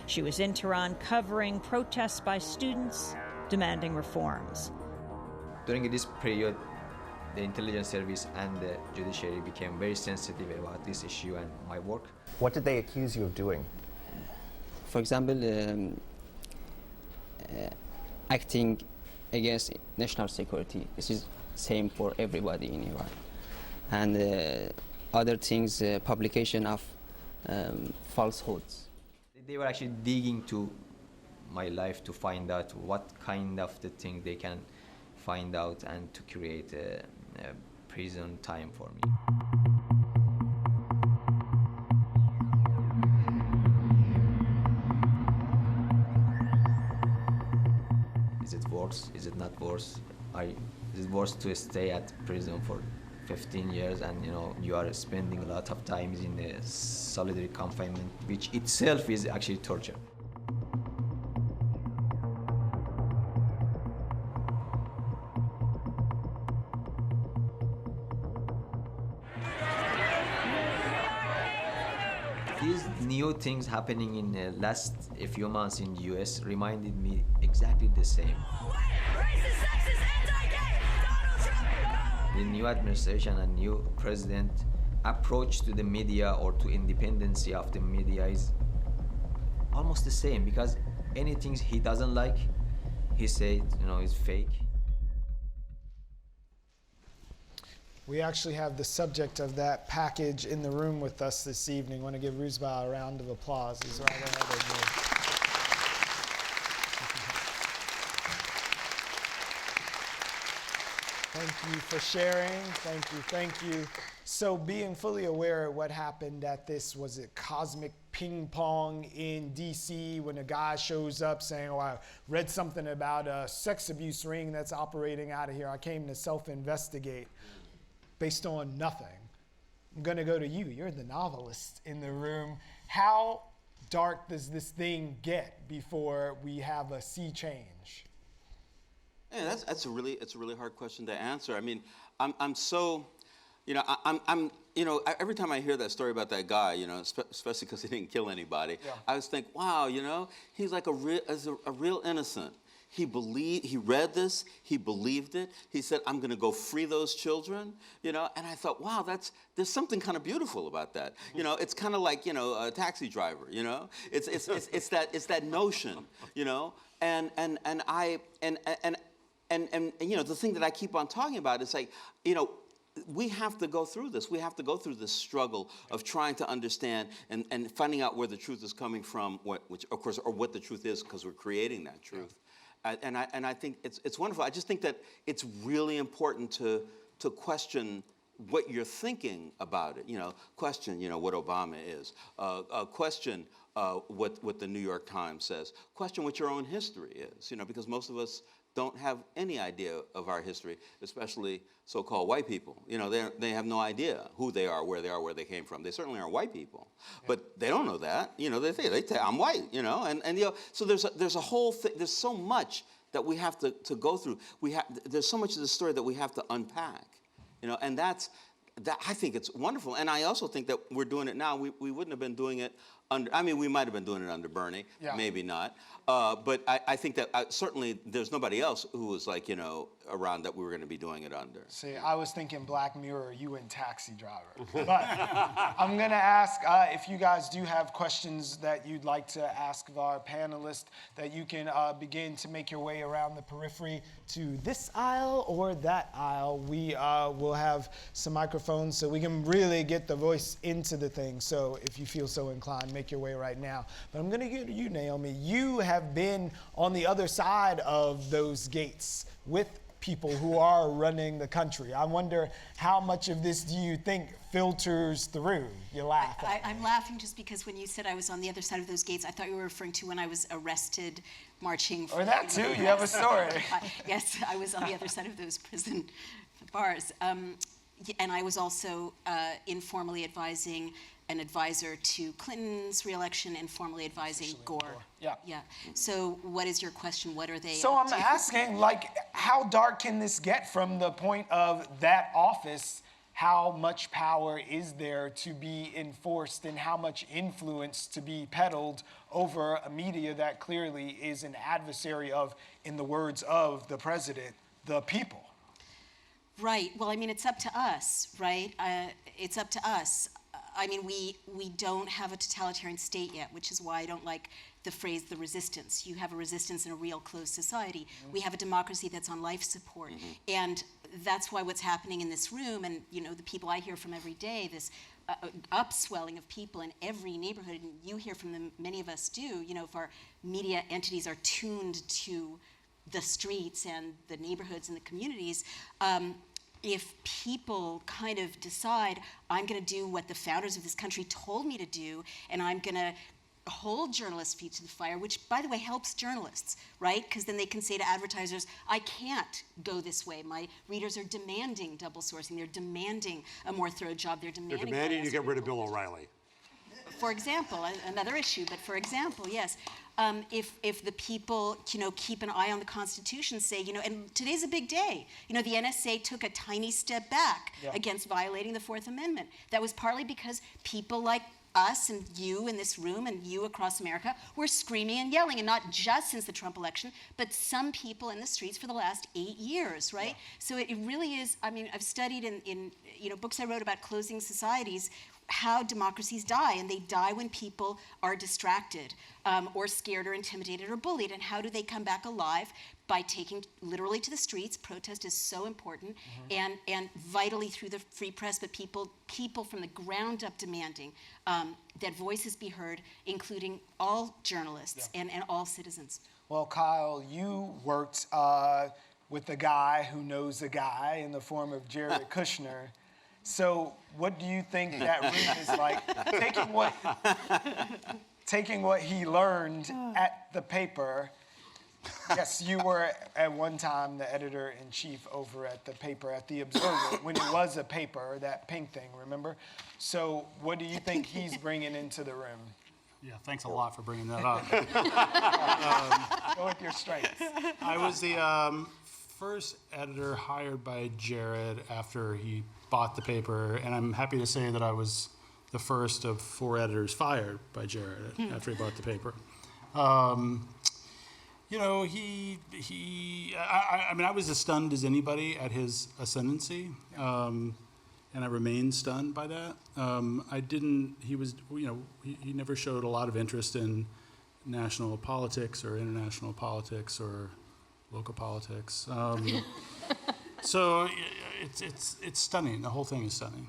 S19: She was in Tehran covering protests by students demanding reforms.
S15: During this period, the intelligence service and the judiciary became very sensitive about this issue and my work.
S16: What did they accuse you of doing?
S20: For example, acting against national security. This is same for everybody in Iran. And other things, publication of falsehoods.
S15: They were actually digging to my life to find out what kind of the thing they can find out and to create a prison time for me. Is it worse? Is it not worse? Is it worse to stay at prison for 15 years and you are spending a lot of time in a solitary confinement, which itself is actually torture. These new things happening in the last few months in the US reminded me exactly the same. The new administration and new president approach to the media or to independency of the media is almost the same, because anything he doesn't like, he says, is fake.
S1: We actually have the subject of that package in the room with us this evening. I want to give Ruzba a round of applause. He's right ahead of me. Thank you for sharing. Thank you. So being fully aware of what happened at this, was it cosmic ping pong in DC when a guy shows up saying, oh, I read something about a sex abuse ring that's operating out of here. I came to self-investigate. Based on nothing. I'm going to go to you. You're the novelist in the room. How dark does this thing get before we have a sea change?
S3: Yeah, it's a really hard question to answer. I mean, I'm so, every time I hear that story about that guy, especially because he didn't kill anybody, yeah. I was think, wow, he's like a real innocent. He read this, he believed it. He said, I'm going to go free those children, and I thought, wow, there's something kind of beautiful about that. It's kind of like, a taxi driver, it's that notion, and the thing that I keep on talking about is like, we have to go through this. We have to go through this struggle of trying to understand and finding out where the truth is coming from, which of course, or what the truth is, because we're creating that truth. Yeah. And I think it's wonderful. I just think that it's really important to question what you're thinking about it. Question what Obama is. Question what the New York Times says. Question what your own history is. Because most of us don't have any idea of our history, especially so-called white people. They have no idea who they are, where they came from. They certainly are white people, yeah. But they don't know that. They say I'm white. So there's a whole thing. There's so much that we have to go through. There's so much of the story that we have to unpack. And that I think it's wonderful. And I also think that we're doing it now. We wouldn't have been doing it I mean, we might have been doing it under Bernie, maybe not. But I think that certainly there's nobody else who was like, you know, around that we were going to be doing it under.
S1: See, I was thinking Black Mirror, you and Taxi Driver. But I'm going to ask if you guys do have questions that you'd like to ask of our panelists, that you can begin to make your way around the periphery to this aisle or that aisle. We will have some microphones so we can really get the voice into the thing. So if you feel so inclined, make your way right now. But I'm going to get to you, Naomi. You have been on the other side of those gates with people who are running the country. I wonder how much of this do you think filters through? You laugh.
S7: I'm laughing just because when you said I was on the other side of those gates, I thought you were referring to when I was arrested marching.
S1: Or that too, you have a story.
S7: Yes, I was on the other side of those prison bars. And I was also informally advising an advisor to Clinton's re-election and formally advising Gore.
S1: Yeah.
S7: Yeah. So what is your question? What are they
S1: So
S7: up
S1: I'm
S7: to?
S1: asking, like, how dark can this get from the point of that office? How much power is there to be enforced and how much influence to be peddled over a media that clearly is an adversary of, in the words of the president, the people?
S7: Right. Well, I mean, it's up to us, right? It's up to us. I mean, we don't have a totalitarian state yet, which is why I don't like the phrase the resistance. You have a resistance in a real closed society. We have a democracy that's on life support. And that's why what's happening in this room and, you know, the people I hear from every day, this upswelling of people in every neighborhood, and you hear from them, many of us do, you know, if our media entities are tuned to the streets and the neighborhoods and the communities, if people kind of decide, I'm going to do what the founders of this country told me to do, and I'm going to hold journalists' feet to the fire, which, by the way, helps journalists, right? Because then they can say to advertisers, I can't go this way. My readers are demanding double sourcing. They're demanding a more thorough job. They're demanding
S6: you get rid of Bill O'Reilly.
S7: For example, another issue, but for example, yes. If the people, you know, keep an eye on the Constitution, say, you know, and today's a big day. You know, the NSA took a tiny step back against violating the Fourth Amendment. That was partly because people like us and you in this room and you across America were screaming and yelling, and not just since the Trump election, but some people in the streets for the last 8 years, right? So it really is, I mean, I've studied in you know, books I wrote about closing societies, how democracies die, and they die when people are distracted or scared or intimidated or bullied. And how do they come back alive? By taking literally to the streets. Protest is so important, and vitally through the free press, but people from the ground up demanding that voices be heard, including all journalists and all citizens.
S1: Well, Kyle, you worked with a guy who knows a guy in the form of Jared Kushner. So what do you think that room is like? Taking what he learned at the paper. Yes, you were at one time the editor-in-chief over at the paper, at The Observer, when it was a paper, that pink thing, remember? So what do you think he's bringing into the room?
S8: Yeah, thanks a lot for bringing that up.
S1: Go with your strengths.
S8: I was the first editor hired by Jared after he bought the paper, and I'm happy to say that I was the first of 4 editors fired by Jared after he bought the paper. You know, I mean, I was as stunned as anybody at his ascendancy, and I remain stunned by that. He never showed a lot of interest in national politics or international politics or local politics. So it's stunning. The whole thing is stunning.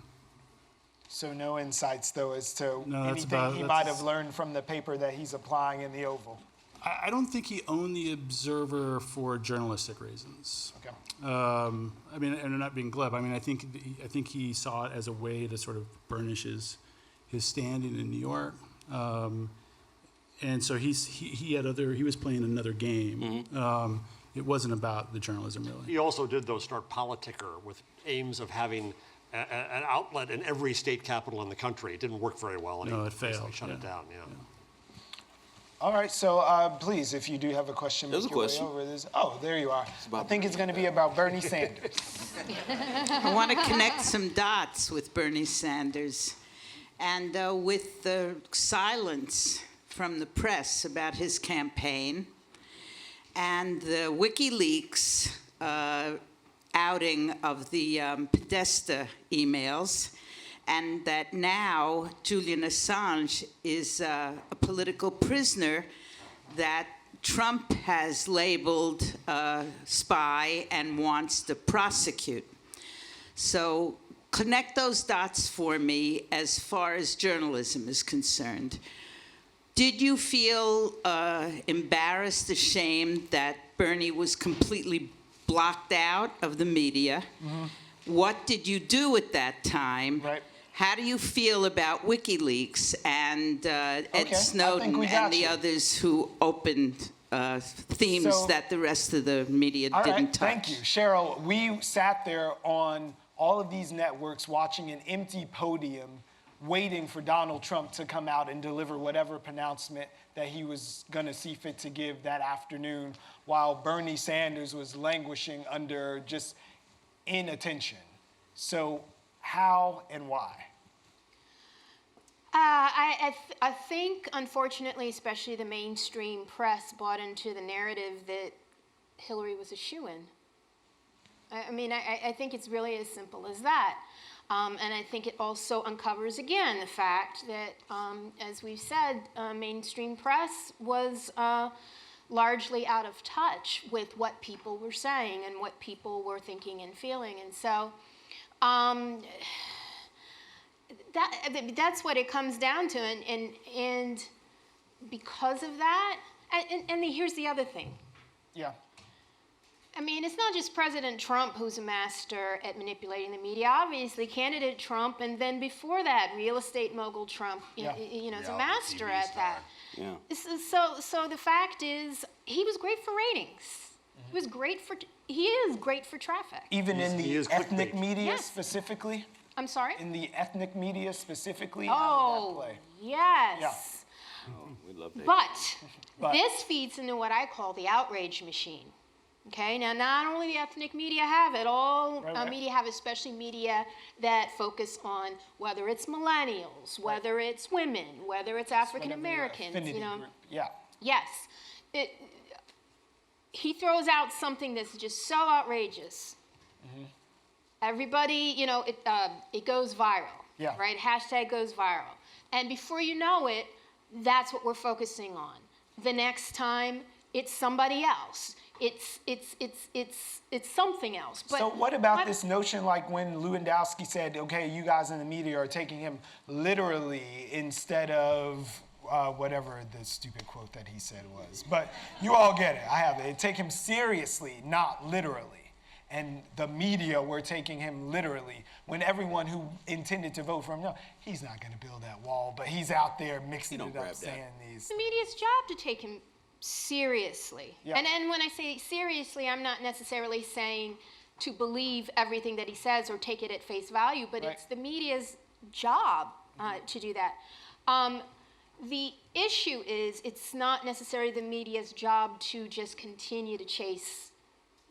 S1: So no insights, though, as to anything he might have learned from the paper that he's applying in the Oval?
S8: I don't think he owned the Observer for journalistic reasons.
S1: Okay.
S8: I mean, and I'm not being glib. I mean, I think he saw it as a way to sort of burnish his standing in New York. And so he was playing another game. It wasn't about the journalism, really.
S6: He also did, though, start Politicker with aims of having an outlet in every state capital in the country. It didn't work very well. And
S8: it failed.
S6: Shut it down,
S1: All right, so please, if you do have a question,
S3: There's a question.
S1: Over this. Oh, there you are. I think it's going to be about Bernie Sanders.
S21: I want to connect some dots with Bernie Sanders. And with the silence from the press about his campaign and the WikiLeaks outing of the Podesta emails, and that now Julian Assange is a political prisoner that Trump has labeled a spy and wants to prosecute. So connect those dots for me as far as journalism is concerned. Did you feel embarrassed, ashamed that Bernie was completely blocked out of the media?
S1: Mm-hmm.
S21: What did you do at that time?
S1: Right.
S21: How do you feel about WikiLeaks and Ed Snowden and the others who opened themes that the rest of the media didn't touch?
S1: Thank you. Sheryl, we sat there on all of these networks watching an empty podium waiting for Donald Trump to come out and deliver whatever pronouncement that he was going to see fit to give that afternoon, while Bernie Sanders was languishing under just inattention. So how and why?
S4: I think, unfortunately, especially the mainstream press bought into the narrative that Hillary was a shoo-in. I mean, I think it's really as simple as that. And I think it also uncovers, again, the fact that, as we've said, mainstream press was largely out of touch with what people were saying and what people were thinking and feeling. And so that's what it comes down to. And because of that, and here's the other thing.
S1: Yeah.
S4: I mean, it's not just President Trump who's a master at manipulating the media. Obviously, candidate Trump, and then before that, real estate mogul Trump, is a master at that.
S3: Yeah.
S4: So the fact is, he was great for ratings.
S1: Mm-hmm.
S4: He is great for traffic.
S1: Even in the ethnic media
S4: Yes.
S1: specifically?
S4: I'm sorry?
S1: In the ethnic media specifically? How did that play?
S4: Yes.
S1: Yeah.
S3: Oh, we love that.
S4: But this feeds into what I call the outrage machine. Okay, now not only the ethnic media have it, all media have, especially media that focus on whether it's millennials, whether it's women, whether it's African Americans,
S1: Yeah.
S4: Yes. He throws out something that's just so outrageous.
S1: Mm-hmm.
S4: Everybody, it goes viral.
S1: Yeah.
S4: Right? Hashtag goes viral. And before you know it, that's what we're focusing on. The next time, it's somebody else. It's something else. But
S1: so what about this notion, like when Lewandowski said, okay, you guys in the media are taking him literally instead of whatever the stupid quote that he said was. But you all get it. I have it. Take him seriously, not literally. And the media were taking him literally when everyone who intended to vote for him, no, he's not going to build that wall, but he's out there mixing it up, saying these.
S4: It's the media's job to take him seriously.
S1: Yeah.
S4: And when I say seriously, I'm not necessarily saying to believe everything that he says or take it at face value, but it's the media's job to do that. The issue is it's not necessarily the media's job to just continue to chase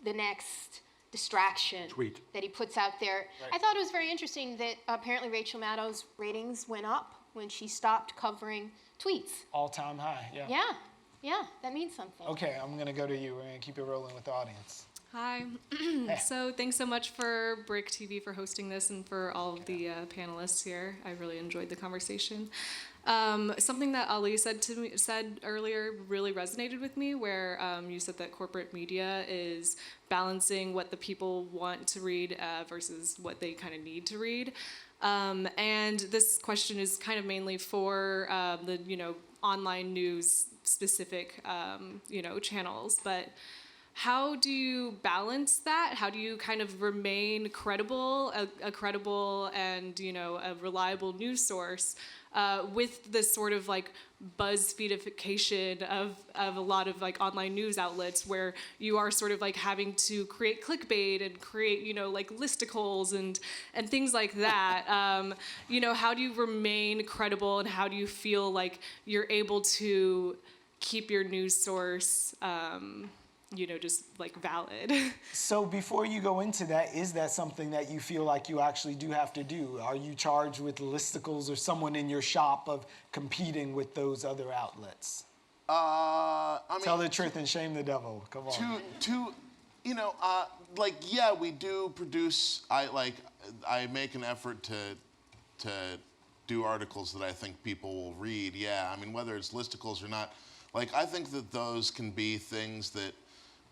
S4: the next distraction that he puts out there.
S1: Right.
S4: I thought it was very interesting that apparently Rachel Maddow's ratings went up when she stopped covering tweets.
S1: All-time high, yeah.
S4: Yeah, that means something.
S1: Okay, I'm going to go to you. We're going to keep it rolling with the audience.
S22: Hi. So thanks so much for BRIC TV for hosting this and for all of the panelists here. I really enjoyed the conversation. Something that Ali said earlier really resonated with me, where you said that corporate media is balancing what the people want to read versus what they kind of need to read. And this question is kind of mainly for the online news specific channels, but how do you balance that? How do you kind of remain credible, a credible and a reliable news source with this sort of like BuzzFeedification of a lot of like online news outlets, where you are sort of like having to create clickbait and create like listicles and things like that? How do you remain credible, and how do you feel like you're able to keep your news source just like valid.
S1: So before you go into that, is that something that you feel like you actually do have to do? Are you charged with listicles or someone in your shop of competing with those other outlets?
S5: I mean,
S1: Tell the truth and shame the devil. Come on.
S5: Yeah, we do produce. I make an effort to do articles that I think people will read. Yeah, I mean, whether it's listicles or not, I think that those can be things that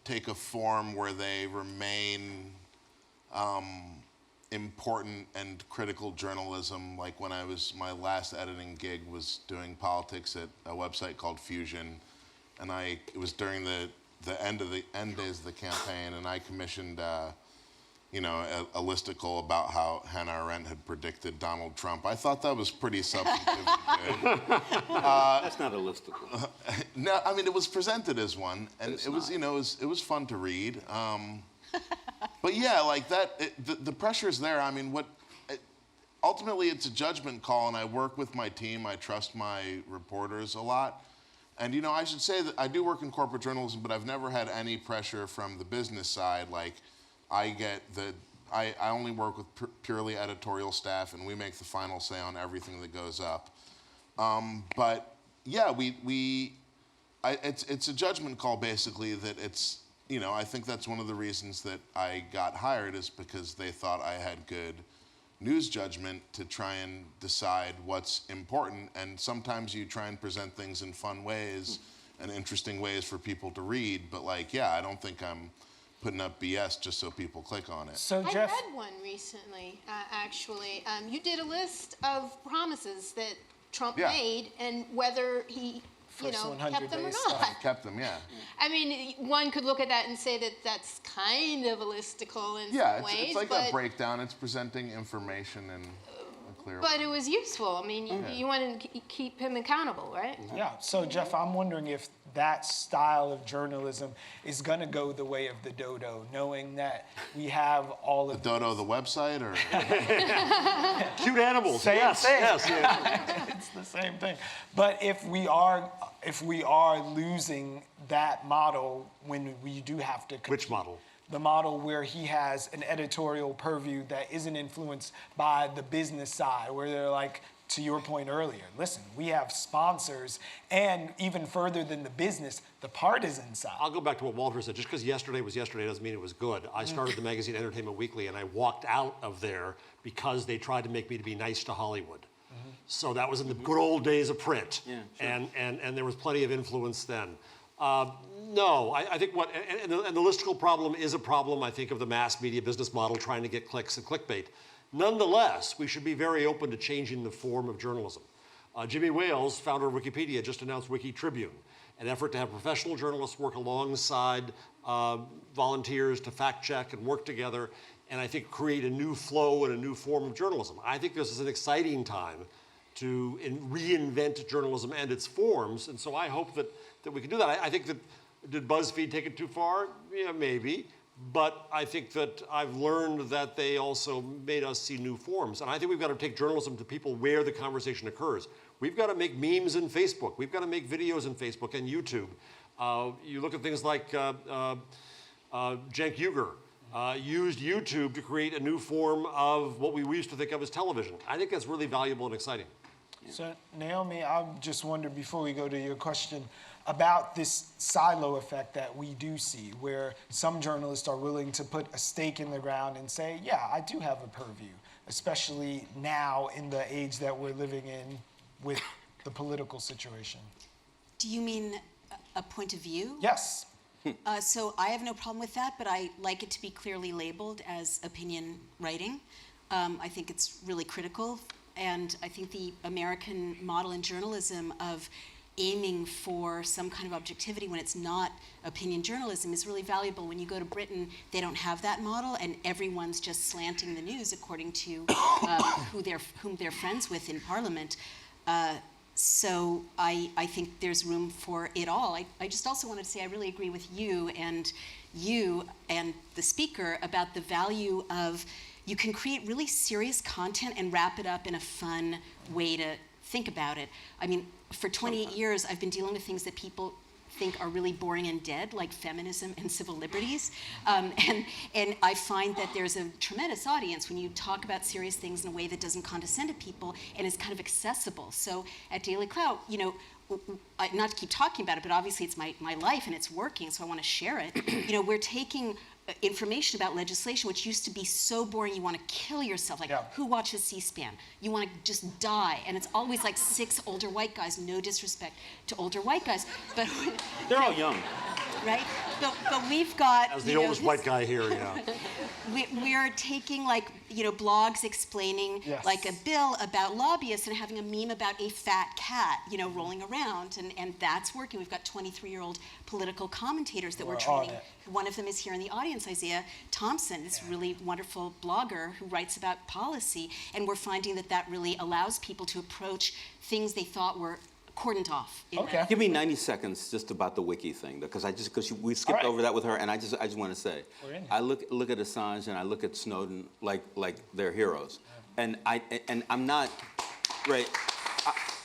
S5: take a form where they remain important and critical journalism. Like when my last editing gig was doing politics at a website called Fusion, and it was during the end days of the campaign, and I commissioned a listicle about how Hannah Arendt had predicted Donald Trump. I thought that was pretty substantive and good.
S3: That's not a listicle.
S5: No, I mean, it was presented as one, and it was fun to read. But yeah, the pressure is there. I mean, ultimately it's a judgment call, and I work with my team. I trust my reporters a lot. And I should say that I do work in corporate journalism, but I've never had any pressure from the business side. I only work with purely editorial staff, and we make the final say on everything that goes up. But yeah, it's a judgment call basically. That it's I think that's one of the reasons that I got hired, is because they thought I had good news judgment to try and decide what's important. And sometimes you try and present things in fun ways and interesting ways for people to read. But I don't think I'm putting up BS just so people click on it.
S1: So
S4: I
S1: Jeff,
S4: read one recently, actually. You did a list of promises that Trump made and whether he, kept them or not.
S5: Kept them, yeah.
S4: I mean, one could look at that and say that that's kind of a listicle in some ways.
S5: It's like a breakdown. It's presenting information in a clear way.
S4: But it was useful. I mean, you want to keep him accountable, right?
S1: Yeah. So Jeff, I'm wondering if that style of journalism is going to go the way of the dodo, knowing that we have all of
S5: the dodo, the website, or
S6: cute animals.
S1: Same thing.
S6: Yes.
S1: It's the same thing. But if we are losing that model when we do have to compete,
S6: which model?
S1: The model where he has an editorial purview that isn't influenced by the business side, where they're like, to your point earlier, listen, we have sponsors, and even further than the business, the partisan side.
S6: I'll go back to what Walter said. Just because yesterday was yesterday doesn't mean it was good. I started the magazine Entertainment Weekly, and I walked out of there because they tried to make me to be nice to Hollywood. So that was in the good old days of print, and there was plenty of influence then. No, I think and the listicle problem is a problem, I think, of the mass media business model trying to get clicks and clickbait. Nonetheless, we should be very open to changing the form of journalism. Jimmy Wales, founder of Wikipedia, just announced Wiki Tribune, an effort to have professional journalists work alongside volunteers to fact check and work together, and I think create a new flow and a new form of journalism. I think this is an exciting time to reinvent journalism and its forms, and so I hope that we can do that. I think that, did BuzzFeed take it too far? Yeah, maybe. But I think that I've learned that they also made us see new forms. And I think we've got to take journalism to people where the conversation occurs. We've got to make memes in Facebook. We've got to make videos in Facebook and YouTube. You look at things like Cenk Uygur used YouTube to create a new form of what we used to think of as television. I think that's really valuable and exciting.
S1: So Naomi, I just wondered before we go to your question about this silo effect that we do see, where some journalists are willing to put a stake in the ground and say, yeah, I do have a purview, especially now in the age that we're living in with the political situation.
S7: Do you mean a point of view?
S1: Yes.
S7: So I have no problem with that, but I like it to be clearly labeled as opinion writing. I think it's really critical, and I think the American model in journalism of aiming for some kind of objectivity when it's not opinion journalism is really valuable. When you go to Britain, they don't have that model, and everyone's just slanting the news according to whom they're friends with in Parliament. So I think there's room for it all. I just also wanted to say I really agree with you and the speaker about the value of you can create really serious content and wrap it up in a fun way to think about it. I mean, for 28 years, I've been dealing with things that people think are really boring and dead, like feminism and civil liberties. And I find that there's a tremendous audience when you talk about serious things in a way that doesn't condescend to people and is kind of accessible. So at Daily Clout, you know, not to keep talking about it, but obviously it's my life and it's working, so I want to share it. You know, we're taking information about legislation, which used to be so boring you want to kill yourself. Like, who watches C-SPAN? You want to just die. And it's always like 6 older white guys. No disrespect to older white guys. But
S3: they're all young.
S7: Right? But we've got...
S6: As the oldest white guy here, yeah.
S7: We're taking, like, you know, blogs explaining, like, a bill about lobbyists and having a meme about a fat cat, you know, rolling around. And that's working. We've got 23-year-old political commentators that we're training. One of them is here in the audience, Isaiah Thompson, this really wonderful blogger who writes about policy. And we're finding that that really allows people to approach things they thought were cordoned off.
S3: Okay. Give me 90 seconds just about the wiki thing, because we skipped over that with her, and I just want to say, I look at Assange and I look at Snowden like they're heroes, and I'm not right.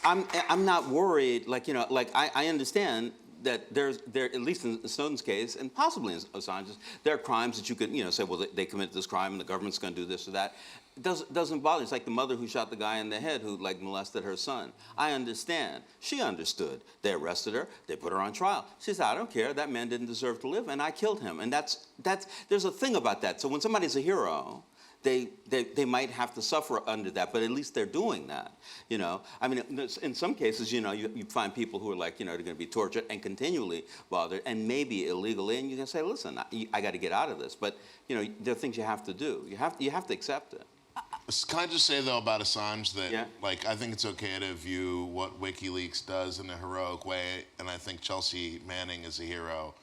S3: I'm not worried. Like, you know, like I understand that there at least in Snowden's case, and possibly in Assange's, there are crimes that you could, you know, say, well, they committed this crime and the government's going to do this or that. It doesn't bother. It's like the mother who shot the guy in the head who, like, molested her son. I understand. She understood. They arrested her. They put her on trial. She said, I don't care. That man didn't deserve to live, and I killed him. And there's a thing about that. So when somebody's a hero, they might have to suffer under that, but at least they're doing that, you know. I mean, in some cases, you know, you find people who are like, you know, they're going to be tortured and continually bothered, and maybe illegally, and you can say, listen, I got to get out of this. But, you know, there are things you have to do. You have to accept it.
S5: Can I just say, though, about Assange that, like, I think it's okay to view what WikiLeaks does in a heroic way, and I think Chelsea Manning is a hero.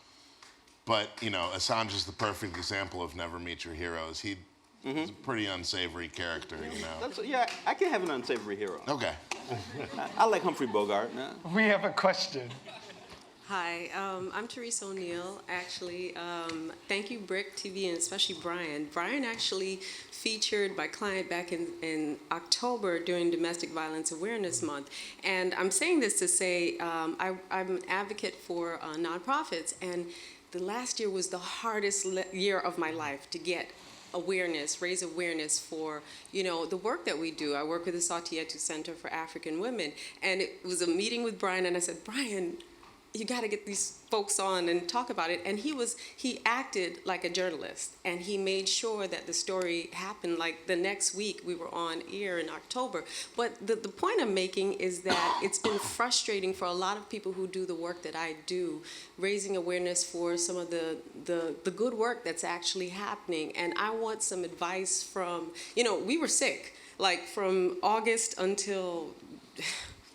S5: But, you know, Assange is the perfect example of never meet your heroes. He's a pretty unsavory character, you know.
S3: I can have an unsavory hero.
S5: Okay.
S3: I like Humphrey Bogart. No?
S1: We have a question.
S2: Hi, I'm Teresa O'Neill. Actually, thank you, BRIC TV, and especially Brian. Brian actually featured my client back in October during Domestic Violence Awareness Month. And I'm saying this to say I'm an advocate for nonprofits, and the last year was the hardest year of my life to get awareness, raise awareness for, you know, the work that we do. I work with the Satietu Center for African Women, and it was a meeting with Brian, and I said, Brian, you got to get these folks on and talk about it. And he acted like a journalist, and he made sure that the story happened. Like the next week we were on air in October. But the point I'm making is that it's been frustrating for a lot of people who do the work that I do, raising awareness for some of the good work that's actually happening. And I want some advice from, you know, we were sick, like from August until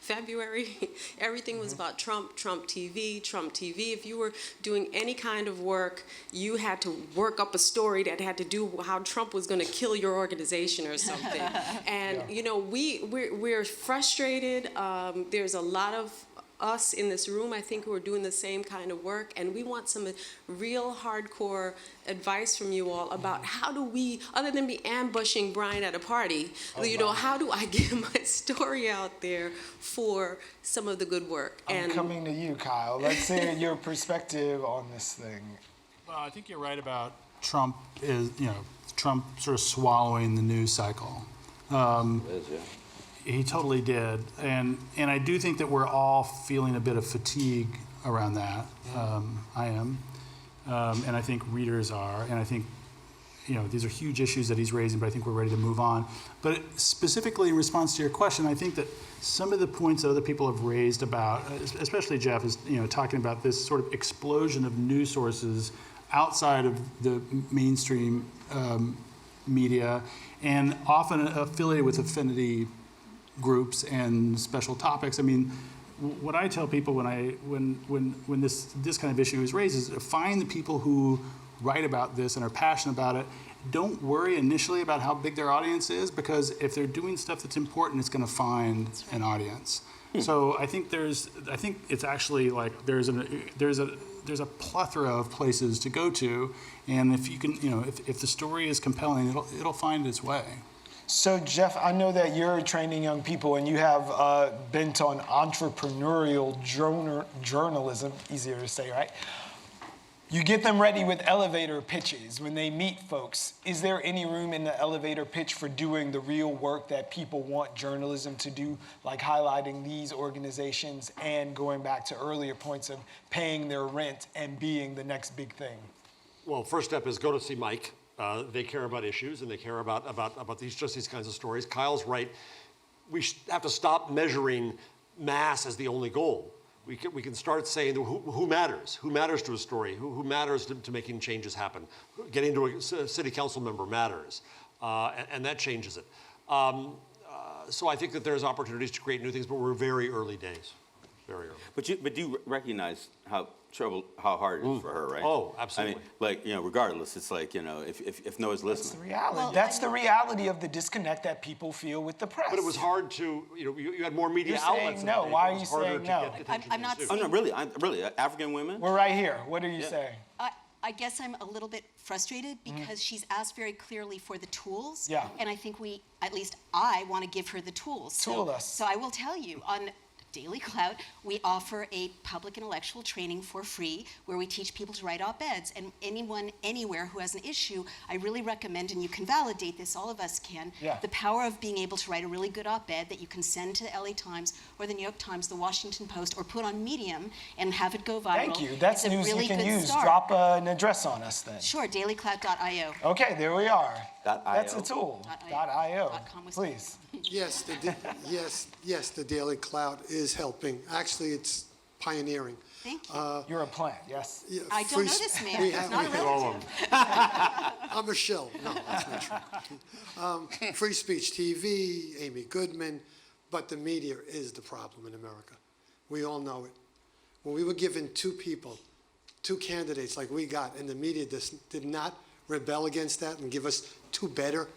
S2: February, everything was about Trump TV. If you were doing any kind of work, you had to work up a story that had to do how Trump was going to kill your organization or something. And you know, we're frustrated. There's a lot of us in this room, I think, who are doing the same kind of work, and we want some real hardcore advice from you all about how do we, other than be ambushing Brian at a party, you know, how do I get my story out there for some of the good work?
S1: I'm coming to you, Kyle. Let's hear your perspective on this thing.
S8: Well, I think you're right about Trump Trump sort of swallowing the news cycle. He totally did, and I do think that we're all feeling a bit of fatigue around that. I am, and I think readers are, and I think, you know, these are huge issues that he's raising, but I think we're ready to move on. But specifically in response to your question, I think that some of the points that other people have raised about, especially Jeff, is, you know, talking about this sort of explosion of news sources outside of the mainstream media, and often affiliated with affinity groups and special topics. I mean, what I tell people when this kind of issue is raised is to find the people who write about this and are passionate about it. Don't worry initially about how big their audience is, because if they're doing stuff that's important, it's going to find an audience. So I think it's actually like there's a plethora of places to go to, and if you can, you know, if the story is compelling, it'll find its way.
S1: So Jeff, I know that you're training young people and you have bent on entrepreneurial journalism, easier to say, right? You get them ready with elevator pitches when they meet folks. Is there any room in the elevator pitch for doing the real work that people want journalism to do, like highlighting these organizations and going back to earlier points of paying their rent and being the next big thing?
S6: Well, first step is go to see Mike. They care about issues and they care about these kinds of stories. Kyle's right. We have to stop measuring mass as the only goal. We can start saying who matters? Who matters to a story? Who matters to making changes happen? Getting to a city council member matters, and that changes it. So I think that there's opportunities to create new things, but we're very early days, very early.
S3: But you recognize how hard it is for her, right?
S6: Oh, absolutely.
S3: I mean, like, regardless, it's like, if no one's listening.
S1: That's the reality. Well, that's the reality of the disconnect that people feel with the press.
S6: But it was hard to, you had more media
S1: You're
S6: outlets.
S1: saying no. Why are you saying no?
S7: I'm not saying.
S3: Oh, no, really, African women?
S1: We're right here. What are you saying?
S7: I guess I'm a little bit frustrated because she's asked very clearly for the tools.
S1: Yeah.
S7: And I think at least I want to give her the tools.
S1: Tool us.
S7: So I will tell you, on Daily Clout, we offer a public intellectual training for free where we teach people to write op-eds. And anyone, anywhere who has an issue, I really recommend, and you can validate this, all of us can, the power of being able to write a really good op-ed that you can send to the LA Times or the New York Times, the Washington Post, or put on Medium and have it go viral.
S1: Thank you. That's
S7: it's
S1: news
S7: a really
S1: you can
S7: good
S1: use.
S7: start.
S1: Drop an address on us then.
S7: Sure, dailyclout.io.
S1: Okay, there we are.
S3: That's
S1: a tool. .io. Please.
S11: Yes, the Daily Clout is helping. Actually, it's pioneering.
S7: Thank you.
S1: You're a plant, yes?
S11: Yeah,
S7: I don't know this man. He's not a relative.
S11: I'm a shill. No, that's not true. Free Speech TV, Amy Goodman, but the media is the problem in America. We all know it. When we were given two candidates like we got, and the media did not rebel against that and give us two better,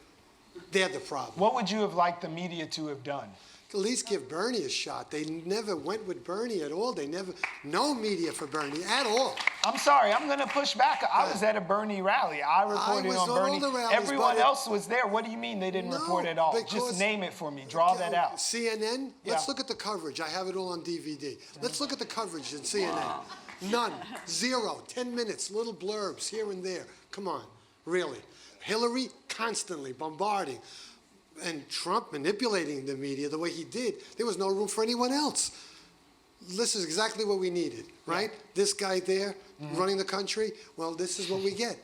S11: they're the problem.
S1: What would you have liked the media to have done?
S11: At least give Bernie a shot. They never went with Bernie at all. No media for Bernie at all.
S1: I'm sorry, I'm going to push back. I was at a Bernie rally. I reported on Bernie.
S11: The rallies,
S1: everyone else was there. What do you mean they didn't report at all? Just name it for me. Draw that out.
S11: CNN? Let's look at the coverage. I have it all on DVD. Let's look at the coverage in CNN. None. Zero. 10 minutes. Little blurbs here and there. Come on. Really. Hillary constantly bombarding. And Trump manipulating the media the way he did. There was no room for anyone else. This is exactly what we needed, right? This guy there running the country, well, this is what we get,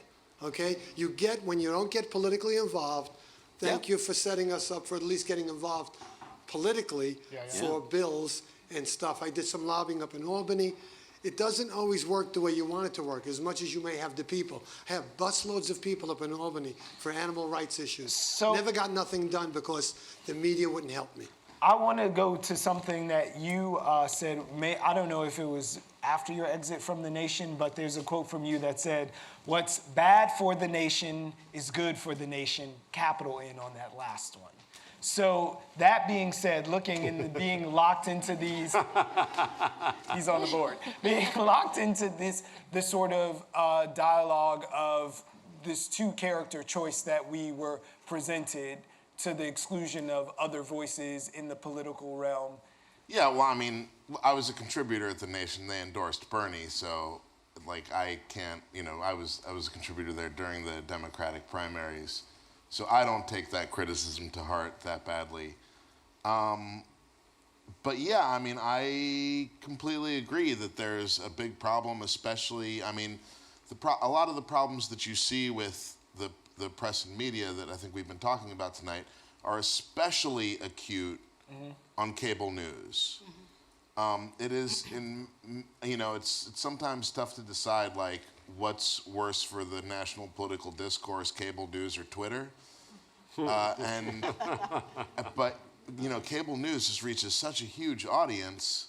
S11: okay? You get, when you don't get politically involved, thank you for setting us up for at least getting involved politically for bills and stuff. I did some lobbying up in Albany. It doesn't always work the way you want it to work, as much as you may have the people. I have busloads of people up in Albany for animal rights issues. So never got nothing done because the media wouldn't help me.
S1: I want to go to something that you said. I don't know if it was after your exit from the nation, but there's a quote from you that said, "What's bad for the nation is good for the nation," capital N on that last one. So that being said, being locked into these, he's on the board, being locked into this sort of dialogue of this two-character choice that we were presented to the exclusion of other voices in the political realm.
S5: Yeah, well, I mean, I was a contributor at The Nation. They endorsed Bernie, so I can't, I was a contributor there during the Democratic primaries. So I don't take that criticism to heart that badly. But yeah, I mean, I completely agree that there's a big problem, especially, I mean, a lot of the problems that you see with the press and media that I think we've been talking about tonight are especially acute on cable news. It is, it's sometimes tough to decide, what's worse for the national political discourse, cable news or Twitter? But cable news just reaches such a huge audience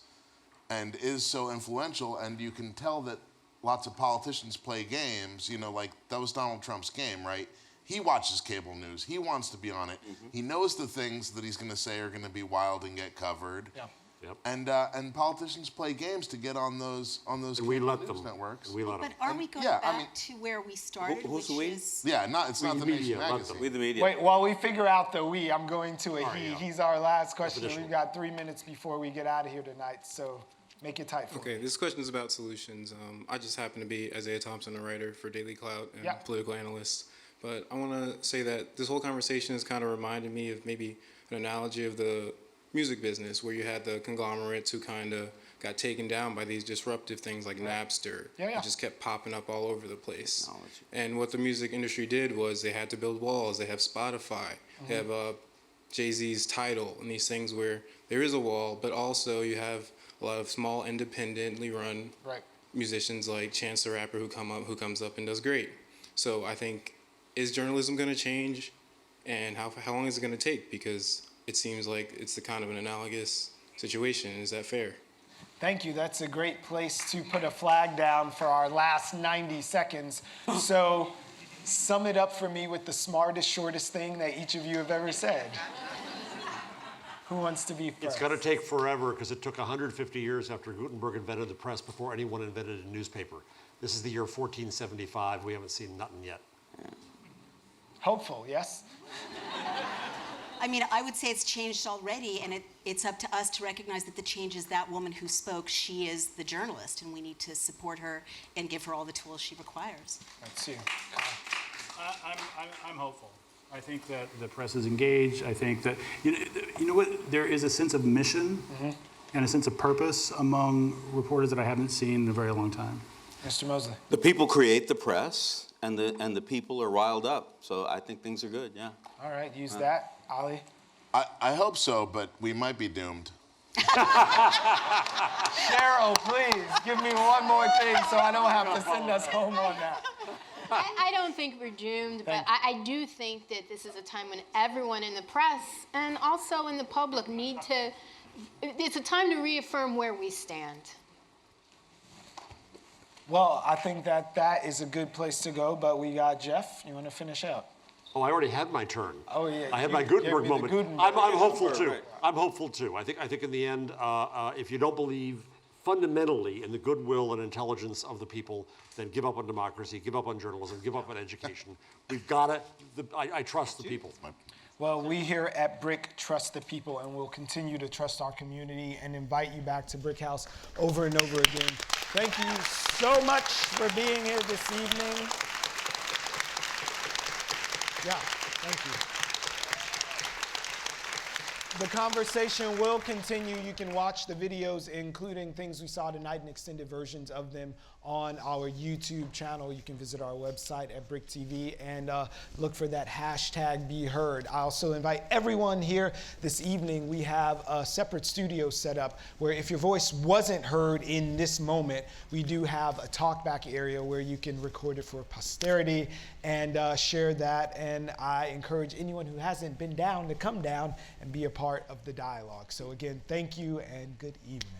S5: and is so influential, and you can tell that lots of politicians play games, that was Donald Trump's game, right? He watches cable news. He wants to be on it. He knows the things that he's going to say are going to be wild and get covered.
S6: Yep.
S5: And politicians play games to get on those
S6: we let
S5: news
S6: them.
S5: networks.
S6: We let
S7: But
S6: them.
S7: are we going back to where we started,
S3: who's
S7: which
S3: we?
S7: is...
S5: Yeah, it's not the
S6: media,
S5: Nation
S6: let
S5: magazine.
S6: them.
S3: We the media.
S1: Wait, while we figure out the we, I'm going to a he.
S6: yeah.
S1: He's our last question.
S6: Definition.
S1: We've got 3 minutes before we get out of here tonight, so make it tight for me.
S9: Okay, this question is about solutions. I just happen to be Isaiah Thompson, a writer for Daily Clout and
S1: Yeah.
S9: political analyst. But I want to say that this whole conversation has kind of reminded me of maybe an analogy of the music business, where you had the conglomerates who kind of got taken down by these disruptive things like Napster.
S1: Yeah.
S9: It just kept popping up all over the place. And what the music industry did was they had to build walls. They have Spotify. They have Jay-Z's Tidal and these things where there is a wall, but also you have a lot of small independently run musicians like Chance the Rapper who comes up and does great. So I think, is journalism going to change, and how long is it going to take? Because it seems like it's the kind of an analogous situation. Is that fair?
S1: Thank you. That's a great place to put a flag down for our last 90 seconds. So sum it up for me with the smartest, shortest thing that each of you have ever said. Who wants to be first?
S6: It's going to take forever because it took 150 years after Gutenberg invented the press before anyone invented a newspaper. This is the year 1475. We haven't seen nothing yet.
S1: Hopeful, yes?
S7: I mean, I would say it's changed already, and it's up to us to recognize that the change is that woman who spoke. She is the journalist, and we need to support her and give her all the tools she requires.
S1: That's you.
S8: I'm hopeful. I think that the press is engaged. I think that, you know what, there is a sense of mission and a sense of purpose among reporters that I haven't seen in a very long time.
S1: Mr. Mosley.
S3: The people create the press, and the people are riled up. So I think things are good, yeah.
S1: All right, use that. Ali?
S5: I hope so, but we might be doomed.
S1: Sheryl, please, give me one more thing so I don't have to send us home on that.
S4: I don't think we're doomed, but I do think that this is a time when everyone in the press and also in the public need to, it's a time to reaffirm where we stand.
S1: Well, I think that is a good place to go, but we got Jeff. You want to finish out?
S6: Oh, I already had my turn.
S1: Oh, yeah.
S6: I had my Gutenberg moment. I'm hopeful too.
S3: Right.
S6: I'm hopeful too. I think in the end, if you don't believe fundamentally in the goodwill and intelligence of the people, then give up on democracy, give up on journalism, give up on education. We've got it. I trust the people.
S1: Well, we here at BRIC trust the people, and we'll continue to trust our community and invite you back to BRIC House over and over again. Thank you so much for being here this evening. Yeah, thank you. The conversation will continue. You can watch the videos, including things we saw tonight and extended versions of them on our YouTube channel. You can visit our website at BRIC TV and look for that hashtag Be Heard. I also invite everyone here this evening. We have a separate studio set up where if your voice wasn't heard in this moment, we do have a talkback area where you can record it for posterity and share that. And I encourage anyone who hasn't been down to come down and be a part of the dialogue. So again, thank you and good evening.